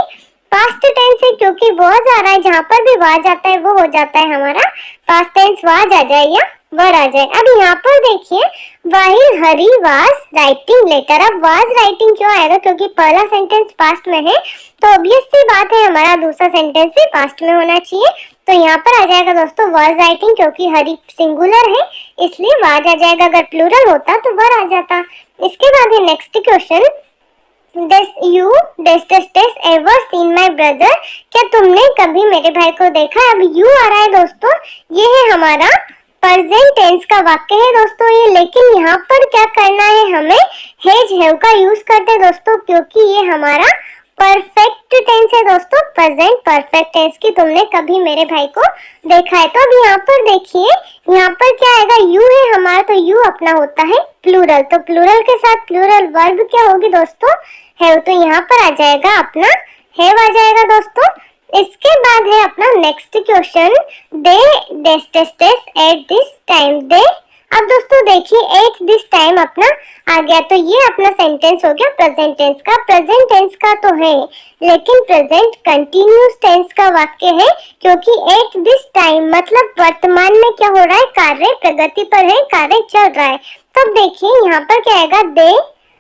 पास्ट टेंस है, क्योंकि was आ रहा है, जहाँ पर भी was आता है वो हो जाता है हमारा पास्ट टेंस, was आ जाए या वर आ जाए। अब यहाँ पर देखिए वाहिल हरी वाज राइटिंग लेटर। अब वाज राइटिंग क्यों आएगा, क्योंकि पहला सेंटेंस पास्ट में है, तो ऑब्वियस सी बात है हमारा दूसरा सेंटेंस भी पास्ट में होना चाहिए। तो यहाँ पर आ जाएगा दोस्तों वाज राइटिंग, क्योंकि हरी सिंगुलर है इसलिए वाज आ जाएगा। अगर प्लूरल होता तो वर आ जाता। इसके बाद है next question, ever seen my brother, क्या तुमने कभी मेरे भाई को देखा। अब यू आ रहा है दोस्तों, ये है हमारा प्रेजेंट टेंस का वाक्य है दोस्तों ये, लेकिन यहाँ पर क्या करना है, हमें हैज हैव का यूज करते हैं दोस्तों, क्योंकि ये हमारा परफेक्ट टेंस है दोस्तों, प्रेजेंट परफेक्ट टेंस की तुमने कभी मेरे भाई को देखा है। तो अब यहाँ पर देखिए, यहाँ पर क्या आएगा, यू है हमारा, तो यू अपना होता है प्लूरल, तो प्लूरल के साथ प्लूरल वर्ब क्या होगी दोस्तों, हैव। तो यहाँ पर आ जाएगा अपना हैव आ जाएगा दोस्तों। इसके बाद है अपना next question, they at this time. They, अब दोस्तों देखिए एट दिस टाइम अपना आ गया, तो ये अपना सेंटेंस हो गया प्रेजेंट टेंस का। प्रेजेंट टेंस का तो है, लेकिन प्रेजेंट कंटिन्यूस टेंस का वाक्य है, क्योंकि एट दिस टाइम मतलब वर्तमान में क्या हो रहा है, कार्य प्रगति पर है, कार्य चल रहा है। तब देखिए यहाँ पर क्या आएगा, they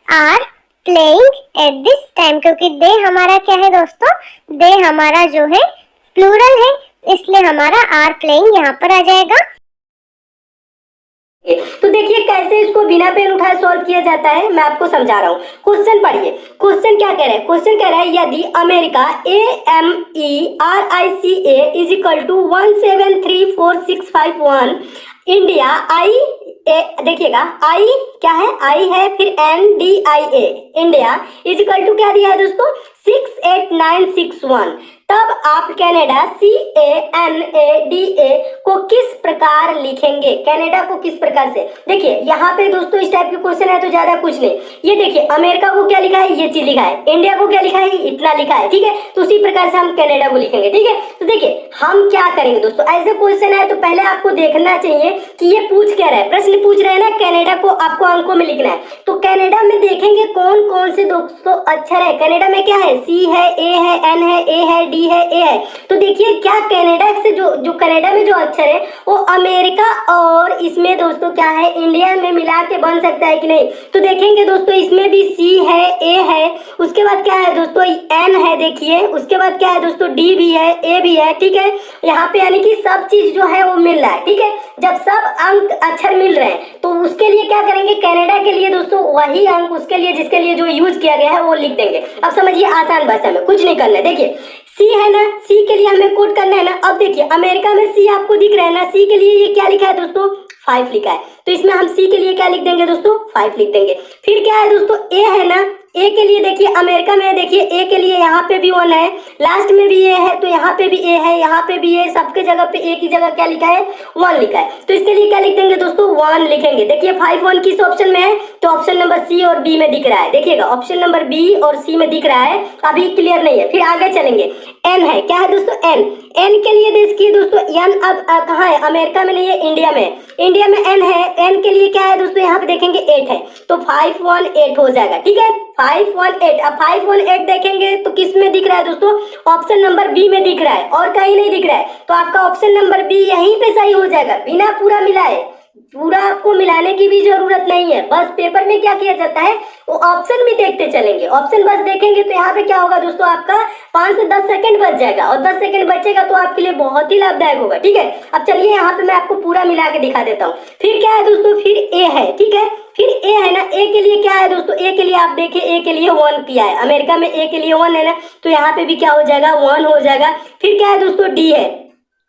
are playing at this time, क्योंकि दे हमारा क्या है दोस्तों, दे हमारा जो है प्लूरल है, इसलिए हमारा आर प्लेइंग यहाँ पर आ जाएगा। तो देखिए कैसे इसको बिना पेन उठाए सॉल्व किया जाता है, मैं आपको समझा रहा हूँ। क्वेश्चन पढ़िए, क्वेश्चन क्या कह रहा है, क्वेश्चन कह रहा है यदि America AMERICA is equal to 1734651, India देखिएगा आई क्या है, आई है फिर NDIA, India is equal to क्या दिया है दोस्तों 68961, तब आप कनाडा CANADA को किस प्रकार लिखेंगे, कनाडा को किस प्रकार से। देखिए यहाँ पे दोस्तों इस टाइप के क्वेश्चन है तो ज्यादा कुछ नहीं, ये देखिए अमेरिका को क्या लिखा है, ये चीज लिखा है, इंडिया को क्या लिखा है, इतना लिखा है, ठीक है। तो उसी प्रकार से हम कनाडा को लिखेंगे, ठीक है। तो देखिए हम क्या करेंगे दोस्तों, ऐसे क्वेश्चन है तो पहले आपको देखना चाहिए कि ये पूछ क्या रहा है, प्रश्न पूछ रहे हैं ना कनाडा को आपको अंकों में लिखना है, तो कनाडा में देखेंगे कौन कौन से दोस्तों अक्षर है। कनाडा में क्या है, C है, A है, N है, A है, D है, A है। तो देखिए क्या कनाडा से जो कनाडा में जो अक्षर है वो अमेरिका और इसमें दोस्तों क्या है इंडिया में मिला के बन सकता है कि नहीं। तो देखेंगे दोस्तों इसमें भी C है, A है, उसके बाद क्या है दोस्तों N है, देखिए उसके बाद क्या है दोस्तों D भी है, A भी है, ठीक है। यहाँ पे यानी कि सब चीज जो है वो मिल रहा है, ठीक है। जब सब अंक अक्षर मिल रहे हैं तो उसके लिए क्या करेंगे, कनाडा के लिए दोस्तों वही अंक उसके लिए जिसके लिए जो यूज किया गया है वो लिख देंगे। अब समझिए आसान भाषा में, कुछ नहीं करना है। देखिए C है ना, C के लिए हमें कोड करना है ना। अब देखिए अमेरिका में C आपको दिख रहा है ना, C के लिए ये क्या लिखा है दोस्तों 5 लिखा है, तो इसमें हम C के लिए क्या लिख देंगे दोस्तों 5 लिख देंगे। फिर क्या है दोस्तों A है ना, A के लिए देखिए अमेरिका में देखिए A के लिए यहाँ पे भी 1 है, लास्ट में भी A है, तो यहाँ पे भी A है, यहाँ पे भी A, सबके जगह पे A की जगह क्या लिखा है 1 लिखा है, तो इसके लिए क्या लिख देंगे दोस्तों 1 लिखेंगे। देखिए 5 1 किस ऑप्शन में है, तो ऑप्शन नंबर C और B में दिख रहा है, देखिएगा ऑप्शन नंबर B और C में दिख रहा है, अभी क्लियर नहीं है। फिर आगे चलेंगे, N है, क्या है दोस्तों N के लिए देखिए दोस्तों N अब कहाँ है, अमेरिका में नहीं है, इंडिया में, इंडिया में N है, N के लिए क्या है दोस्तों यहाँ पे देखेंगे 8 है, तो 5 1 8 हो जाएगा, ठीक है 5 1 8। अब 5 1 8 देखेंगे तो किस में दिख रहा है दोस्तों, ऑप्शन नंबर B में दिख रहा है और कहीं नहीं दिख रहा है, तो आपका ऑप्शन नंबर B यहीं पे सही हो जाएगा, बिना पूरा मिलाए, पूरा आपको मिलाने की भी जरूरत नहीं है। बस पेपर में क्या किया जाता है वो ऑप्शन भी देखते चलेंगे, ऑप्शन बस देखेंगे तो यहाँ पे क्या होगा दोस्तों आपका 5 से 10 सेकंड बच जाएगा, और 10 सेकंड बचेगा तो आपके लिए बहुत ही लाभदायक होगा, ठीक है। अब चलिए यहाँ पे मैं आपको पूरा मिला के दिखा देता हूँ। फिर क्या है दोस्तों, फिर A है, ठीक है, फिर A है ना, A के लिए क्या है दोस्तों, A के लिए आप देखिए A के लिए 1 किया है, अमेरिका में A के लिए 1 है ना, तो यहाँ पे भी क्या हो जाएगा 1 हो जाएगा। फिर क्या है दोस्तों D है,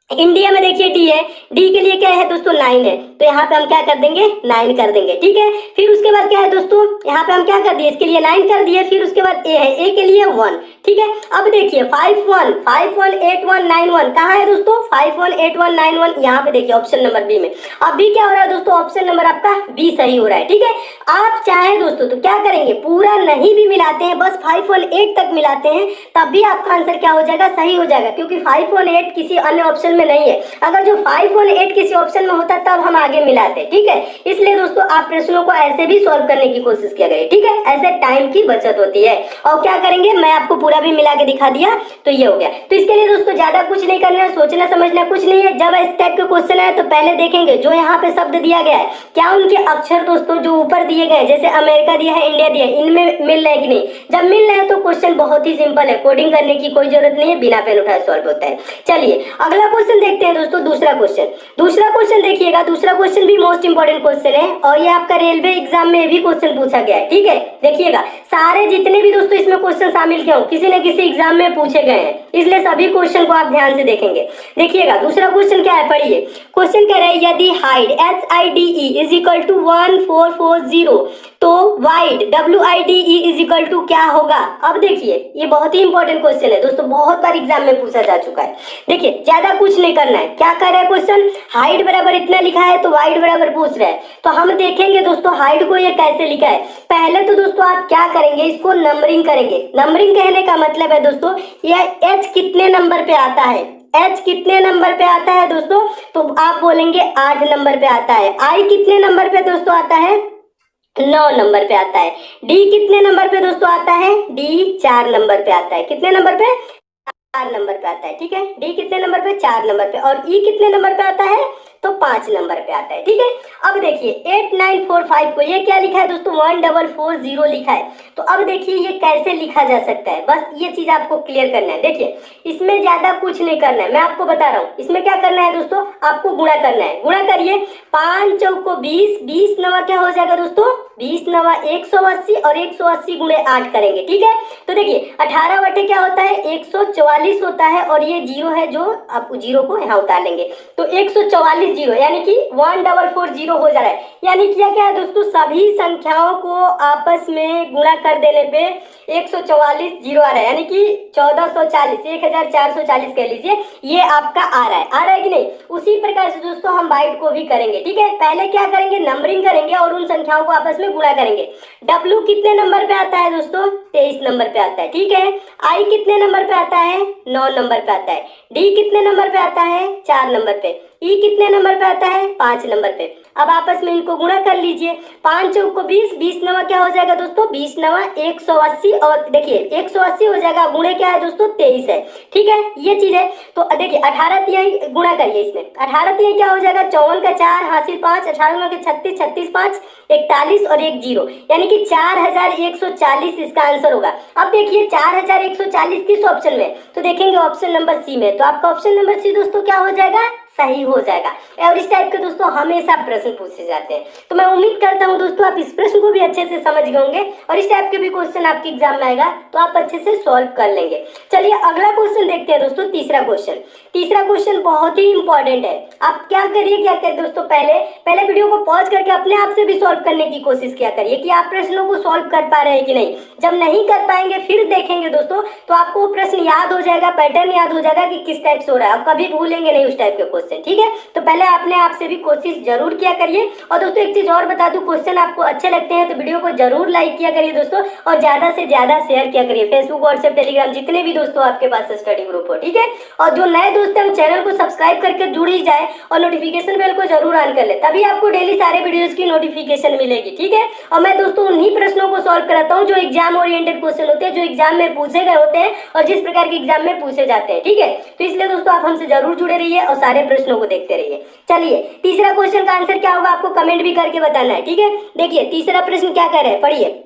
इंडिया में देखिए D है, D के लिए क्या है दोस्तों 9 है, तो यहाँ पे हम क्या कर देंगे 9 कर देंगे, ठीक है। फिर उसके बाद क्या है दोस्तों, यहाँ पे हम क्या कर दिए, इसके लिए 9 कर दिए। फिर उसके बाद A है, A के लिए 1, ठीक है। अब देखिए 5 1 8 1 9 1 कहाँ है दोस्तों, 5 1 8 1 9 1 यहाँ पे देखिए ऑप्शन नंबर B में। अब B क्या हो रहा है दोस्तों, ऑप्शन नंबर आपका B सही हो रहा है, ठीक है। आप चाहे दोस्तों तो क्या करेंगे, पूरा नहीं भी मिलाते हैं, बस 5 1 8 तक मिलाते हैं, तब भी आपका आंसर क्या हो जाएगा, सही हो जाएगा, क्योंकि 5 1 8 किसी अन्य ऑप्शन में नहीं है। अगर जो 5 और 8 किसी ऑप्शन में होता तब हम आगे मिलाते, ठीक है। इसलिए दोस्तों आप प्रश्नों को ऐसे भी सॉल्व करने की कोशिश किया करिए, ठीक है। ऐसे टाइम की बचत होती है। और क्या करेंगे, मैं आपको पूरा भी मिला के दिखा दिया तो ये हो गया। तो इसके लिए दोस्तों ज्यादा कुछ नहीं करना है, सोचना समझना कुछ नहीं है। जब इस टाइप के क्वेश्चन है तो पहले देखेंगे जो यहाँ पे शब्द दिया गया है क्या उनके अक्षर दोस्तों जो ऊपर दिए गए जैसे अमेरिका दिया है, इंडिया दिया है, इनमें मिल रहा है कि नहीं। जब मिल रहा है तो क्वेश्चन बहुत ही सिंपल है, कोडिंग करने की कोई जरूरत नहीं है, बिना पेन उठाए सॉल्व होता है। चलिए अगला क्वेश्चन देखते हैं दोस्तों। दूसरा क्वेश्चन देखिएगा। दूसरा क्वेश्चन भी मोस्ट इंपोर्टेंट क्वेश्चन है और ये आपका रेलवे एग्जाम में भी क्वेश्चन पूछा गया है, ठीक है। देखिएगा सारे जितने भी दोस्तों इसमें क्वेश्चन शामिल किए हो किसी न किसी एग्जाम में पूछे गए हैं, इसलिए सभी क्वेश्चन को आप ध्यान से देखेंगे। देखिएगा दूसरा क्वेश्चन क्या है, पढ़िए। क्वेश्चन कह रहा है यदि hide HIDE is equal to 1440 तो wide WIDE is equal to क्या होगा। अब देखिए ये बहुत ही इंपॉर्टेंट क्वेश्चन है दोस्तों, बहुत बार एग्जाम में पूछा जा चुका है। देखिए ज्यादा कुछ नहीं करना है, क्या कर रहा है क्वेश्चन, हाइट बराबर इतना लिखा है तो वाइड बराबर पूछ रहा है। तो हम देखेंगे दोस्तों हाइट को ये कैसे लिखा है। पहले तो दोस्तों आप क्या करेंगे, इसको नंबरिंग करेंगे। नंबरिंग कहने का मतलब है दोस्तों ये H कितने नंबर पे आता है, H कितने नंबर पे आता है दोस्तों, तो आप बोलेंगे 8 नंबर पे आता है। I कितने नंबर पे दोस्तों आता है, 9 नंबर पे आता है। D कितने नंबर पे दोस्तों आता है, D 4 नंबर पे आता है। कितने नंबर पे, 4 नंबर पे आता है, ठीक है। D कितने नंबर पे, 4 नंबर पे। और E कितने नंबर पे आता है, तो 5 नंबर पे आता है, ठीक है। अब देखिए 8945 को ये क्या लिखा है दोस्तों, 1440 लिखा है। तो अब देखिए ये कैसे लिखा जा सकता है, बस ये चीज आपको क्लियर करना है। देखिए इसमें ज्यादा कुछ नहीं करना है, मैं आपको बता रहा हूँ। इसमें क्या करना है दोस्तों, आपको गुणा करना है। गुणा करिए, 5 चौको 20, 20 नवा क्या हो जाएगा दोस्तों, 20 नवा 180 और 180 गुणे 8 करेंगे, ठीक है। तो देखिए 18 बटे क्या होता है, 144 होता है और ये जीरो है जो आप जीरो को यहाँ उतार लेंगे तो 144 जीरो यानी कि 1440 हो जा रहा है। यानी क्या क्या है दोस्तों, सभी संख्याओं को आपस में गुणा कर देने पे 144 जीरो आ रहा है, यानी कि 1440, 1440 कह लीजिए, ये आपका आ रहा है कि नहीं। उसी प्रकार से दोस्तों हम बाइट को भी करेंगे, ठीक है। पहले क्या करेंगे, नंबरिंग करेंगे और उन संख्याओं को आपस में गुणा करेंगे। W कितने नंबर पे आता है दोस्तों, 23 नंबर पे आता है, ठीक है। I कितने नंबर पे आता है, 9 नंबर पे आता है। D कितने नंबर पे आता है, 4 नंबर पे। E कितने नंबर पे आता है, 5 नंबर पे। अब आपस में इनको गुणा कर लीजिए, 5 चौको 20, 20 नवा क्या हो जाएगा दोस्तों, 20 नवा 180 और देखिए 180 हो जाएगा, गुणे क्या है दोस्तों 23 है, ठीक है। ये चीज है। तो देखिए 18 तिहाई गुणा करिए इसमें, 18 तिहाई क्या हो जाएगा, 54 का 4 हासिल 5, 18 के 36, 36 5 41 और 1 जीरो, यानी कि 4140 इसका आंसर होगा। अब देखिए 4140 किस ऑप्शन में, तो देखेंगे ऑप्शन नंबर सी में। तो आपका ऑप्शन नंबर सी दोस्तों क्या हो जाएगा, सही हो जाएगा। और इस टाइप के दोस्तों हमेशा प्रश्न पूछे जाते हैं। तो मैं उम्मीद करता हूं दोस्तों आप इस प्रश्न को भी अच्छे से समझ गए होंगे और इस टाइप के भी क्वेश्चन आपके एग्जाम में आएगा तो आप अच्छे से सॉल्व कर लेंगे। चलिए अगला क्वेश्चन देखते हैं दोस्तों। तीसरा क्वेश्चन बहुत ही इंपॉर्टेंट है। आप क्या करिए दोस्तों, पहले वीडियो को पॉज करके अपने आप से भी सॉल्व करने की कोशिश किया करिए कि आप प्रश्नों को सॉल्व कर पा रहे हैं कि नहीं। जब नहीं कर पाएंगे फिर देखेंगे दोस्तों तो आपको प्रश्न याद हो जाएगा, पैटर्न याद हो जाएगा कि किस टाइप से हो रहा है, आप कभी भूलेंगे नहीं उस टाइप के क्वेश्चन, ठीक है। तो पहले अपने आप से भी कोशिश जरूर किया करिए। और दोस्तों एक चीज और बता दूं, क्वेश्चन आपको अच्छे लगते हैं तो वीडियो को जरूर लाइक किया करिए दोस्तों और ज्यादा से ज्यादा शेयर किया करिए, फेसबुक व्हाट्सएप टेलीग्राम जितने भी दोस्तों आपके पास स्टडी ग्रुप हो, ठीक है। और जो नए दोस्त हैं चैनल को सब्सक्राइब करके जुड़ ही जाए और नोटिफिकेशन बेल को जरूर ऑन कर ले, तभी आपको डेली सारे वीडियोस की नोटिफिकेशन मिलेगी, ठीक है। और मैं दोस्तों उन्हीं प्रश्नों को सॉल्व कराता हूँ जो एग्जाम ओरिएंटेड क्वेश्चन होते हैं, जो एग्जाम में पूछे गए होते हैं और जिस प्रकार के एग्जाम में पूछे जाते हैं, ठीक है। तो इसलिए दोस्तों आप हमसे जरूर जुड़े रहिए और सारे प्रश्नों को देखते रहिए। चलिए तीसरा क्वेश्चन का आंसर क्या होगा आपको कमेंट भी करके बताना है, ठीक है। देखिए तीसरा प्रश्न क्या कह रहे हैं, पढ़िए।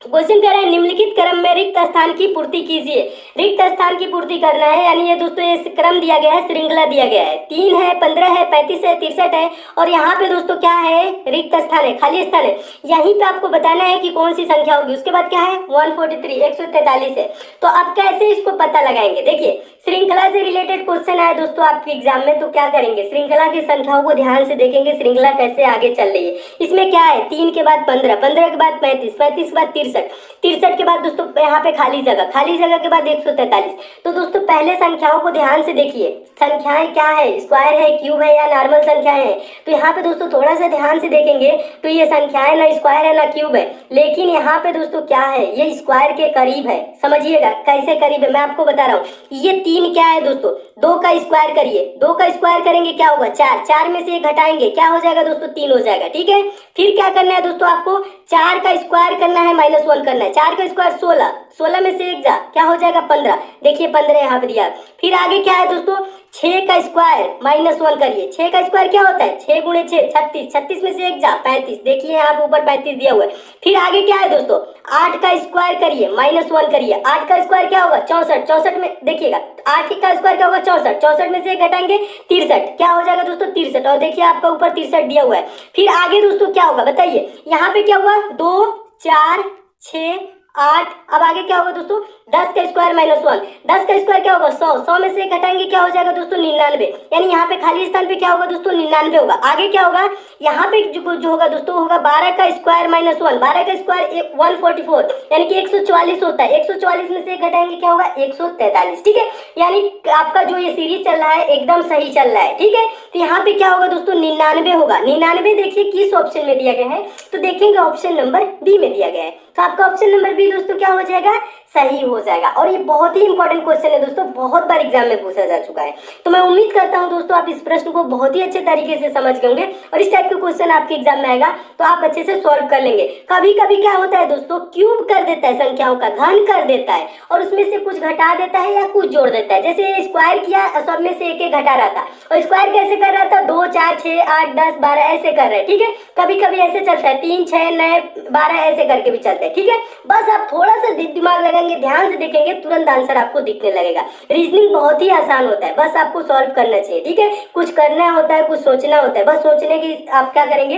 क्वेश्चन कह रहा है निम्नलिखित क्रम में रिक्त स्थान की पूर्ति कीजिए। रिक्त स्थान की पूर्ति करना है, यानी ये दोस्तों ये क्रम दिया गया है, श्रृंखला दिया गया है। 3 है, 15 है, 35 है, 63 है और यहाँ पे दोस्तों क्या है, रिक्त स्थान है, खाली स्थान है। यहीं पे आपको बताना है कि कौन सी संख्या होगी। उसके बाद क्या है, 143 143 है। तो आप कैसे इसको पता लगाएंगे, देखिए श्रृंखला से रिलेटेड क्वेश्चन आए दोस्तों आपके एग्जाम में तो क्या करेंगे, श्रृंखला की संख्याओं को ध्यान से देखेंगे, श्रृंखला कैसे आगे चल रही है। इसमें क्या है, 3 के बाद 15, 15 के बाद 35, 35 के बाद 63। 63 के बाद दोस्तों यहाँ पे खाली जगह के बाद 143। तो दोस्तों पहले संख्याओं को ध्यान से देखिए, संख्याएं क्या है, स्क्वायर है, क्यूब है या नॉर्मल संख्याएं हैं। तो यहाँ पे दोस्तों थोड़ा सा ध्यान से देखेंगे तो ये संख्याएं ना स्क्वायर है ना क्यूब है, लेकिन यहाँ पे दोस्तों क्या है, ये स्क्वायर के करीब है। समझिएगा कैसे करीब है, मैं आपको बता रहा हूँ। ये 3 क्या है दोस्तों, 2 का स्क्वायर करिए, 2 का स्क्वायर करेंगे क्या होगा 4, 4 में से 1 घटाएंगे क्या हो जाएगा दोस्तों 3 हो जाएगा। ठीक है, फिर क्या करना है दोस्तों, आपको 4 का स्क्वायर करना है, -1 करना है। 4 का स्क्वायर 16, 16 में से 1 जा क्या हो जाएगा 15। देखिए 15 यहाँ पे दिया। फिर आगे क्या है दोस्तों, 6 का स्क्वायर -1 करिए। 6 का स्क्वायर क्या होता है, 6 गुणे 6 36, 36 में से 1 जा 35। देखिए यहाँ पे ऊपर 35 दिया हुआ है। फिर आगे क्या है दोस्तों, 8 का स्क्वायर करिए, -1 करिए। 8 का स्क्वायर क्या होगा 64, 64 में देखिएगा 8 का स्क्वायर क्या होगा 64, 64 में से 1 घटाएंगे 63, क्या हो जाएगा दोस्तों 63। और देखिए आपका ऊपर 63 दिया हुआ है। फिर आगे दोस्तों क्या होगा बताइए, यहाँ पे क्या हुआ 2 4 6 8। अब आगे क्या होगा दोस्तों, 10 का स्क्वायर -1, 10 का स्क्वायर क्या होगा 100, 100 में से घटाएंगे क्या हो जाएगा दोस्तों 99। यानी यहाँ पे खाली स्थान पे क्या होगा दोस्तों 99 होगा। आगे क्या होगा, यहाँ पे जो होगा दोस्तों होगा 12 का स्क्वायर -1, 12 का स्क्वायर 144 यानी कि 144 होता है। 144 में से घटाएंगे क्या होगा 143। ठीक है, यानी आपका जो ये सीरीज चल रहा है एकदम सही चल रहा है। ठीक है, तो यहाँ पे क्या होगा दोस्तों 99 होगा। 99 देखिए किस ऑप्शन में दिया गया है, तो देखेंगे ऑप्शन नंबर बी में दिया गया है। तो आपका ऑप्शन नंबर बी दोस्तों क्या हो जाएगा, सही हो जाएगा। और ये बहुत ही इंपॉर्टेंट क्वेश्चन है दोस्तों, बहुत बार एग्जाम में पूछा जा चुका है। तो मैं उम्मीद करता हूं दोस्तों आप इस प्रश्न को बहुत ही अच्छे तरीके से समझ गए होंगे और इस टाइप के क्वेश्चन आपके एग्जाम में आएगा तो आप अच्छे से सॉल्व कर लेंगे। कभी कभी क्या होता है दोस्तों, क्यूब कर देता है, संख्याओं का घन कर देता है और उसमें से कुछ घटा देता है या कुछ जोड़ देता है। जैसे स्क्वायर किया, सब में से एक घटा रहा था। और स्क्वायर कैसे कर रहा था, 2 4 6 8 10 12 ऐसे कर रहे हैं। ठीक है, कभी कभी ऐसे चलता है, 3 6 9 12 ऐसे करके भी चलते हैं। ठीक है, बस आप थोड़ा सा दिमाग लगाएंगे, ध्यान से देखेंगे, तुरंत आंसर आपको दिखने लगेगा। रीजनिंग बहुत ही आसान होता है, बस आपको सॉल्व करना चाहिए। ठीक है, कुछ करना होता है, कुछ सोचना होता है। बस सोचने की आप क्या करेंगे,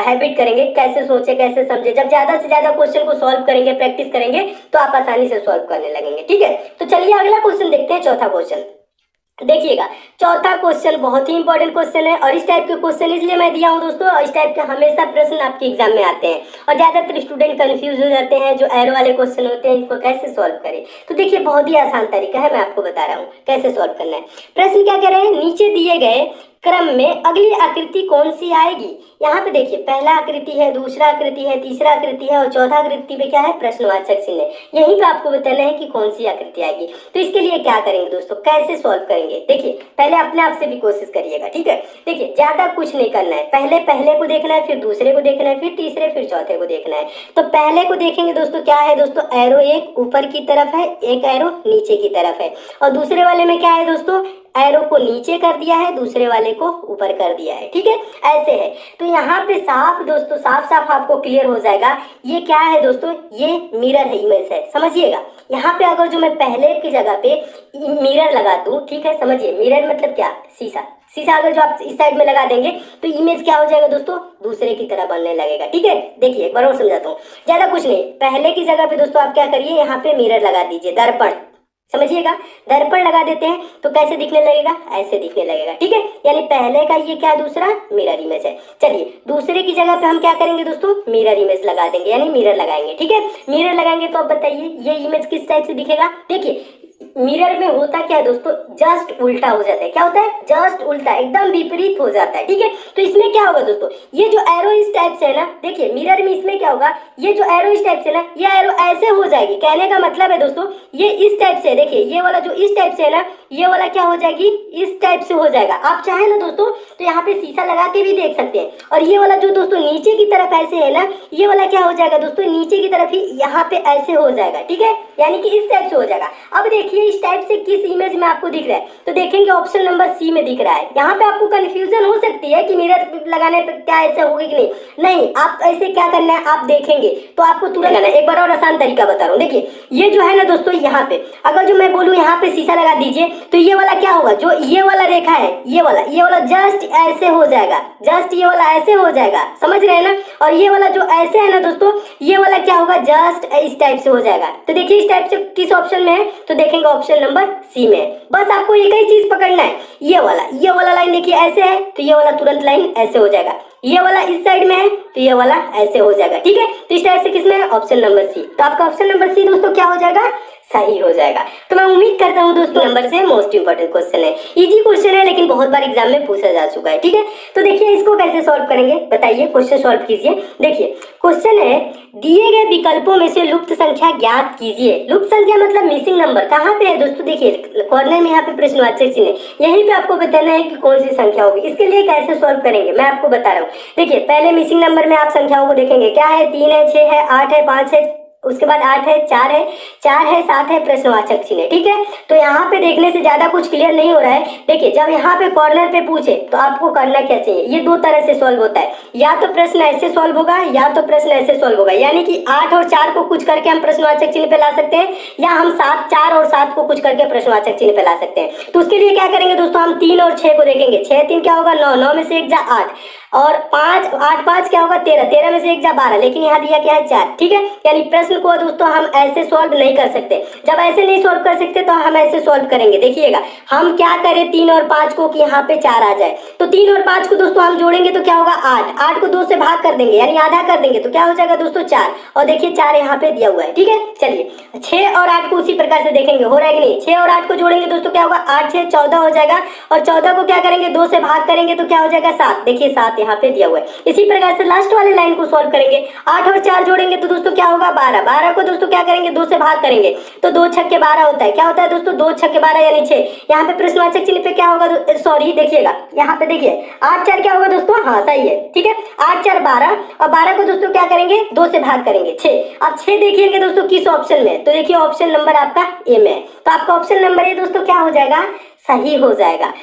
हैबिट करेंगे, कैसे सोचे कैसे समझे। जब ज्यादा से ज्यादा क्वेश्चन को सॉल्व करेंगे, प्रैक्टिस करेंगे तो आप आसानी से सॉल्व करने लगेंगे। ठीक है, तो चलिए अगला क्वेश्चन देखते हैं, चौथा क्वेश्चन देखिएगा। चौथा क्वेश्चन बहुत ही इंपॉर्टेंट क्वेश्चन है और इस टाइप के क्वेश्चन इसलिए मैं दिया हूं दोस्तों, इस टाइप के हमेशा प्रश्न आपके एग्जाम में आते हैं और ज्यादातर स्टूडेंट कंफ्यूज हो जाते हैं। जो एरो वाले क्वेश्चन होते हैं इनको कैसे सॉल्व करें, तो देखिए बहुत ही आसान तरीका है, मैं आपको बता रहा हूँ कैसे सॉल्व करना है। प्रश्न क्या कह रहे हैं, नीचे दिए गए क्रम में अगली आकृति कौन सी आएगी। यहाँ पे देखिए पहला आकृति है, दूसरा आकृति है, तीसरा आकृति है और चौथा आकृति पे क्या है, प्रश्नवाचक चिन्ह। यहीं पे आपको बताना है कि कौन सी आकृति आएगी। तो इसके लिए क्या करेंगे दोस्तों, कैसे सॉल्व करेंगे, देखिए पहले अपने आप से भी कोशिश करिएगा। ठीक है, देखिए ज्यादा कुछ नहीं करना है, पहले को देखना है, फिर दूसरे को देखना है, फिर तीसरे, फिर चौथे को देखना है। तो पहले को देखेंगे दोस्तों, क्या है दोस्तों, एरो एक ऊपर की तरफ है, एक एरो नीचे की तरफ है। और दूसरे वाले में क्या है दोस्तों, एरो को नीचे कर दिया है, दूसरे वाले को ऊपर कर दिया है। ठीक है, ऐसे है। तो यहाँ पे साफ दोस्तों, साफ साफ आपको क्लियर हो जाएगा ये क्या है दोस्तों, ये मिरर है, इमेज है। समझिएगा, यहाँ पे अगर जो मैं पहले की जगह पे मिरर लगा दूं, ठीक है, समझिए मिरर मतलब क्या, शीशा। शीशा अगर जो आप इस साइड में लगा देंगे तो इमेज क्या हो जाएगा दोस्तों, दूसरे की तरह बनने लगेगा। ठीक है, देखिए एक बार और समझाता हूँ, ज्यादा कुछ नहीं, पहले की जगह पे दोस्तों आप क्या करिए, यहाँ पे मिरर लगा दीजिए, दर्पण। समझिएगा, दर्पण लगा देते हैं तो कैसे दिखने लगेगा, ऐसे दिखने लगेगा। ठीक है, यानी पहले का ये क्या, दूसरा मिरर इमेज है। चलिए दूसरे की जगह पे हम क्या करेंगे दोस्तों, मिरर इमेज लगा देंगे, यानी मिरर लगाएंगे। ठीक है, मिरर लगाएंगे तो अब बताइए ये इमेज किस टाइप से दिखेगा। देखिए मिरर में होता क्या है दोस्तों, जस्ट उल्टा हो जाता है। क्या होता है, जस्ट उल्टा, एकदम विपरीत हो जाता है। ठीक है, तो इसमें क्या होगा दोस्तों, ये जो एरो इस टाइप से है ना, देखिए मिरर में इसमें क्या होगा, ये जो एरो इस टाइप से ना, ये एरो ऐसे हो जाएगी। कहने का मतलब है दोस्तों, ये इस टाइप से, देखिए ये वाला जो इस टाइप से है ना, ये वाला क्या हो जाएगी, इस टाइप से हो जाएगा। आप चाहे ना दोस्तों तो यहाँ पे शीशा लगा के भी देख सकते हैं। और ये वाला जो दोस्तों नीचे की तरफ ऐसे है ना, ये वाला क्या हो जाएगा दोस्तों, नीचे की तरफ ही यहाँ पे ऐसे हो जाएगा। ठीक है, यानी कि इस टाइप से हो जाएगा। अब देखिए इस टाइप से किस इमेज में आपको दिख रहा है, तो देखेंगे ऑप्शन नंबर सी में दिख रहा है। यहाँ पे आपको कंफ्यूजन हो सकती है कि मिरर लगाने पे क्या ऐसे होगा कि नहीं, आप ऐसे क्या करना है, आप देखेंगे तो आपको तुरंत करना है। एक बार और आसान तरीका बता रहा हूँ, देखिए ये जो है ना दोस्तों, यहाँ पे अगर जो मैं बोलूँ यहाँ पे शीशा लगा दीजिए तो ये वाला क्या होगा, जो ये वाला रेखा है, ये वाला जस्ट ऐसे हो जाएगा, जस्ट ये वाला ऐसे हो जाएगा। समझ रहे हैं ना, और ये वाला जो ऐसे है ना दोस्तों, ये वाला क्या होगा, जस्ट इस टाइप से हो जाएगा। तो देखिए इस टाइप से किस ऑप्शन में है, तो देखेंगे ऑप्शन नंबर सी में। बस आपको एक ही चीज पकड़ना है, ये वाला लाइन देखिए ऐसे है तो ये वाला तुरंत लाइन ऐसे हो जाएगा। ये वाला इस साइड में है तो ये वाला ऐसे हो जाएगा, ठीक है। तो इस टाइप से किसमें है, ऑप्शन नंबर सी। तो आपका ऑप्शन नंबर सी दोस्तों क्या हो जाएगा, सही हो जाएगा। तो मैं उम्मीद करता हूँ दोस्तों नंबर से मोस्ट इंपोर्टेंट क्वेश्चन है, इजी क्वेश्चन है लेकिन बहुत बार एग्जाम में पूछा जा चुका है, ठीक है। तो देखिए इसको कैसे सॉल्व करेंगे, बताइए, क्वेश्चन सॉल्व कीजिए। देखिए क्वेश्चन है, दिए गए विकल्पों में से लुप्त संख्या ज्ञात कीजिए। लुप्त संख्या मतलब मिसिंग नंबर कहाँ पे है दोस्तों, देखिए कॉर्नर में यहाँ पे प्रश्नवाचक चिन्ह है, यहीं पे आपको बताना है कि कौन सी संख्या होगी। इसके लिए कैसे सॉल्व करेंगे मैं आपको बता रहा हूँ। देखिए पहले मिसिंग नंबर में आप संख्याओं को देखेंगे, क्या है, 3 है, 6 है, 8 है, 5 है, उसके बाद 8 है, 4 है, 7 है, प्रश्नवाचक चिन्ह है, ठीक है। तो यहाँ पे देखने से ज्यादा कुछ क्लियर नहीं हो रहा है। देखिए जब यहाँ पे कॉर्नर पे पूछे तो आपको करना क्या चाहिए, ये दो तरह से सॉल्व होता है, या तो प्रश्न ऐसे सॉल्व होगा या तो प्रश्न ऐसे सॉल्व होगा, यानी कि 8 और 4 को कुछ करके हम प्रश्नवाचक चिन्ह पे ला सकते हैं, या हम 4 और 7 को कुछ करके प्रश्नवाचक चिन्ह पे ला सकते हैं। तो उसके लिए क्या करेंगे दोस्तों, हम 3 और 6 को देखेंगे, 6 3 क्या होगा 9, 9 में से 1 जा 8, और 5 8 5 क्या होगा 13, 13 में से 1 जा 12, लेकिन यहाँ दिया क्या है 4, ठीक है। यानी प्रश्न को दोस्तों हम ऐसे सॉल्व नहीं कर सकते। जब ऐसे नहीं सॉल्व कर सकते तो हम ऐसे सॉल्व करेंगे। देखिएगा हम क्या करें 3 और 5 को कि यहाँ पे 4 आ जाए, तो 3 और 5 को दोस्तों हम जोड़ेंगे तो क्या होगा 8, 8 को 2 से भाग कर देंगे यानी आधा कर देंगे तो क्या हो जाएगा दोस्तों 4, और देखिए 4 यहाँ पे दिया हुआ है, ठीक है। चलिए 6 और 8 को उसी प्रकार से देखेंगे, हो रहा है कि नहीं, 6 और 8 को जोड़ेंगे दोस्तों क्या होगा 8 6 14 हो जाएगा, और 14 को क्या करेंगे 2 से भाग करेंगे तो क्या हो जाएगा 7, देखिए 7 यहाँ पे दिया हुआ है। इसी प्रकार से लास्ट वाले लाइन को सॉल्व करेंगे, 8 और 4 जोड़ेंगे तो दोस्तों क्या होगा 12, 12 को दोस्तों क्या करेंगे 2 से भाग करेंगे तो 2 छक्के 12 होता है, क्या होता है दोस्तों 2 छक्के 12 यानी 6। यहाँ पे प्रश्नवाचक चिन्ह पे क्या होगा, सॉरी देखिएगा यहाँ पे देखिए 8 4 क्या होगा दोस्तों, हाँ सही है, ठीक है, 8 4 12, और 12 को दोस्तों क्या करेंगे 2 से भाग करेंगे 6। अब 6 देखिएगा दोस्तों किस ऑप्शन में, तो देखिए ऑप्शन नंबर आपका ए में है, तो आपका ऑप्शन नंबर ए दोस्तों क्या हो जाएगा, सही हो जाएगा।